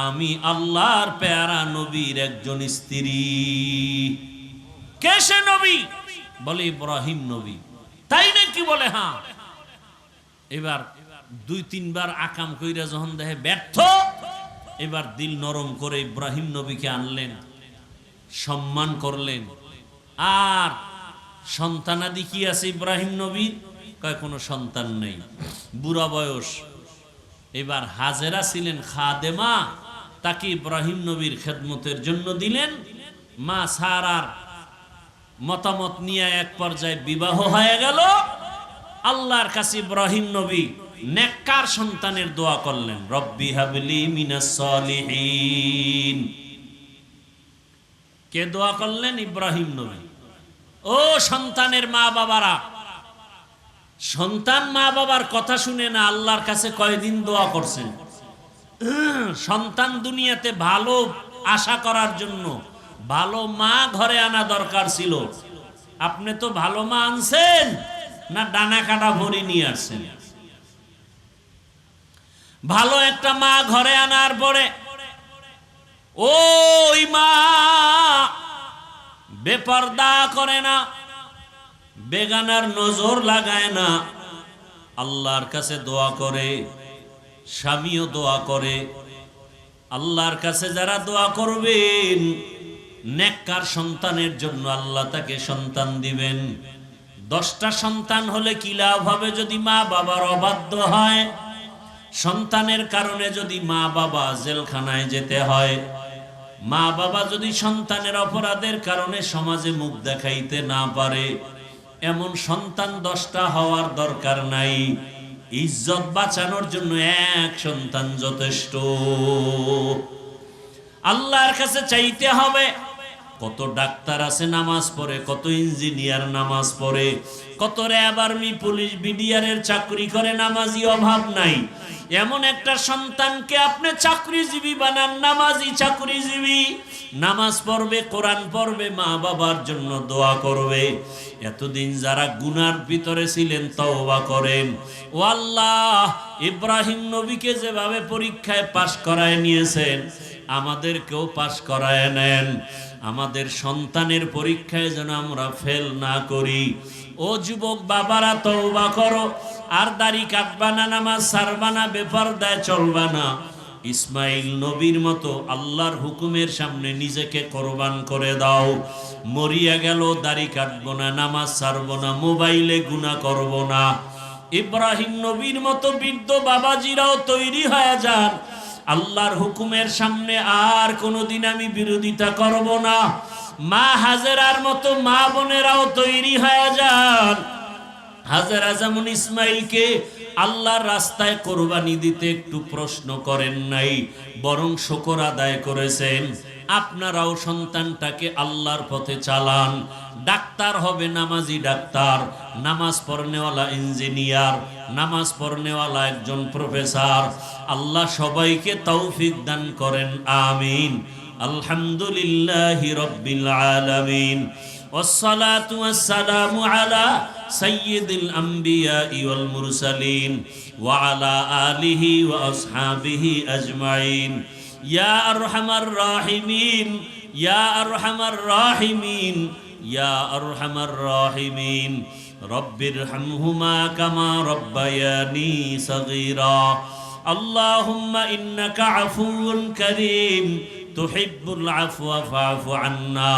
আমি আল্লাহর পেয়ারা নবীর একজন স্ত্রী। কে সে নবী? বলে ইব্রাহিম নবী। তাই নাকি? বলে হ্যাঁ। এবার 2-3 বার আকাম কইরা যখন দেখে ব্যর্থ, এবার দিল নরম করে ইব্রাহিম নবীকে আনলেন, সম্মান করলেন। আর সন্তানাদি কি আছে ইব্রাহিম নবীর? কয় কোনো সন্তান নেই, বুড়া বয়স। এবার হাজেরা ছিলেন খাদেমা, তাকে ইব্রাহিম নবীর খেদমতের জন্য দিলেন। মা সারার মতামত নিয়ে এক পর্যায়ে বিবাহ হয়ে গেল। আল্লাহর কাছে ইব্রাহিম নবী নেককার সন্তানের দোয়া করলেন, রব্বি হাবলি মিনাস সলিহিন। কে দোয়া করলেন? ইব্রাহিম নবী। ও সন্তানের মা বাবারা, সন্তান মা বাবার কথা শুনে না আল্লাহর কাছে কয়দিন দোয়া করছেন? সন্তান দুনিয়াতে ভালো আশা করার জন্য ভালো মা ঘরে আনা দরকার ছিল। আপনি তো ভালো মা আনছেন না ডানা কাটা ভরি নিয়ে আসছেন? ভালো একটা মা ঘরে আনার পরে ওই মা বেপরদা করে না, বেগানার নজর লাগায় না, আল্লাহর কাছে দোয়া করে, স্বামীও দোয়া করে। আল্লাহর কাছে যারা দোয়া করবেন নেককার সন্তানের জন্য আল্লাহ তাকে সন্তান দিবেন। 10টা সন্তান হলে কি লাভ হবে যদি মা বাবার অবাধ্য হয়? সন্তানের কারণে যদি মা বাবা জেলখানায় যেতে হয়, মা বাবা যদি সন্তানের অপরাধের কারণে সমাজে মুখ দেখাইতে না পারে, এমন সন্তান 10টা হওয়ার দরকার নাই। ইজ্জত বাঁচানোর জন্য 1 সন্তান যথেষ্ট। আল্লাহর কাছে চাইতে হবে। কত ডাক্তার আছে নামাজ পড়ে, কত ইঞ্জিনিয়ার নামাজ পড়ে, কত র্যাব আর্মি পুলিশ বিডিআরের চাকরি করে, নামাজি অভাব নাই। এমন একটা সন্তানকে আপনি চাকরিজীবী বানান, নামাজি চাকরিজীবী, নামাজ পড়বে, কোরআন পড়বে, মা বাবার জন্য দোয়া করবে। এতদিন যারা গুনার ভিতরে ছিলেন তওবা করেন। ও আল্লাহ, ইব্রাহিম নবীকে যেভাবে পরীক্ষায় পাশ করায় নিয়েছেন আমাদেরকেও পাশ করায় নেন। আমাদের সন্তানের পরীক্ষায় যেন আমরা ফেল না করি। ও যুবক বাবারা, তওবা করো। আর দাড়ি কাটবা না, নামাজ ছাড়বা না, বেপরদায় চলবা না। ইসমাইল নবীর মতো আল্লাহর হুকুমের সামনে নিজেকে কোরবান করে দাও। মরিয়া গেল দাড়ি কাটবো না, নামাজ ছাড়বো না, মোবাইলে গুনাহ করবো না। ইব্রাহিম নবীর মতো বৃদ্ধ বাবাজিরাও তৈরি হয়ে যান, আল্লাহর হুকুমের সামনে আর কোনোদিন আমি বিরোধিতা করব না। মা হাজেরার মতো মা বোনেরাও তৈরি হয়ে যান। হাজেরা যেমন ইসমাইলকে আল্লাহর রাস্তায় কোরবানি দিতে একটু প্রশ্ন করেন নাই, বরং শুকর আদায় করেছেন। আপনারাও সন্তানটাকে আল্লাহর পথে চালান। ডাক্তার হবে নামাজি ডাক্তার, নামাজ পড়নেওয়ালা ইঞ্জিনিয়ার, নামাজ পড়নেওয়ালা একজন প্রফেসর। আল্লাহ সবাইকে তৌফিক দান করেন, আমিন। আলহামদুলিল্লাহি রাব্বিল আলামিন। ওয়াসসালাতু ওয়াসসালামু আলা সাইয়্যিদিল আমবিয়াই ওয়াল মুরসালিন ওয়া আলা আলিহি ওয়া আসহাবিহি আজমাইন। ইয়া আরহামার রাহিমিন, ইয়া আরহামার রাহিমিন, ইয়া আরহামার রাহিমিন। রব্বিরহামহুমা কামা রব্বায়ানি সগীরা। আল্লাহুম্মা ইন্নাকা আফুউন কারীম তুহিব্বুল আফওয়া ফা'ফু আন্না।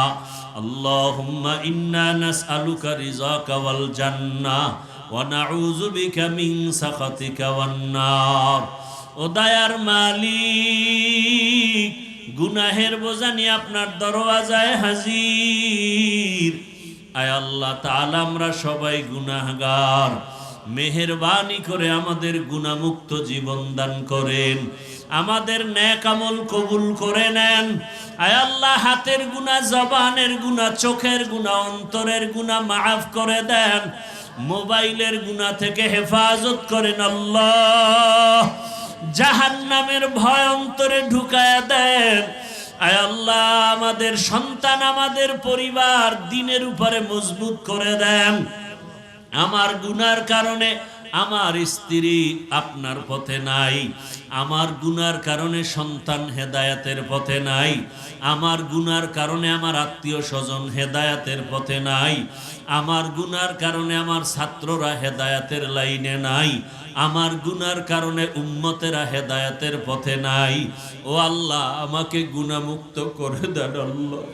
আল্লাহুম্মা ইন্না নাসআলুকা রিযাকা ওয়াল জান্নাহ ওয়া নাউযু বিকা মিন সাখাতিকা ওয়ান নার। ও দয়ার মালিক, গুনাহের বোঝা নিয়ে আপনার দরওয়াজায় হাজির। আয় আল্লাহ তাআলা, আমরা সবাই গুনাহগার। মেহেরবানি করে আমাদের গুনাহমুক্ত জীবন দান করেন, আমাদের নেক আমল কবুল করে নেন। আয় আল্লাহ, হাতের গুনাহ, জবানের গুনাহ, চোখের গুনাহ, অন্তরের গুনাহ মাফ করে দেন। মোবাইলের গুনাহ থেকে হেফাজত করেন আল্লাহ। জাহান্নামের ভয় অন্তরে ঢুকায়া দেন। আয় আল্লাহ, আমাদের সন্তান, আমাদের পরিবার দ্বীনের উপরে মজবুত করে দেন। আমার গুনার কারণে আমার স্ত্রী আপনার পথে নাই, আমার গুনার কারণে সন্তান হেদায়াতের পথে নাই, আমার গুনার কারণে আমার আত্মীয় স্বজন হেদায়াতের পথে নাই, আমার গুনার কারণে আমার ছাত্ররা হেদায়াতের লাইনে নাই, আমার গুনার কারণে উম্মতেরা হেদায়াতের পথে নাই। ও আল্লাহ, আমাকে গুনাহমুক্ত করে দেন আল্লাহ।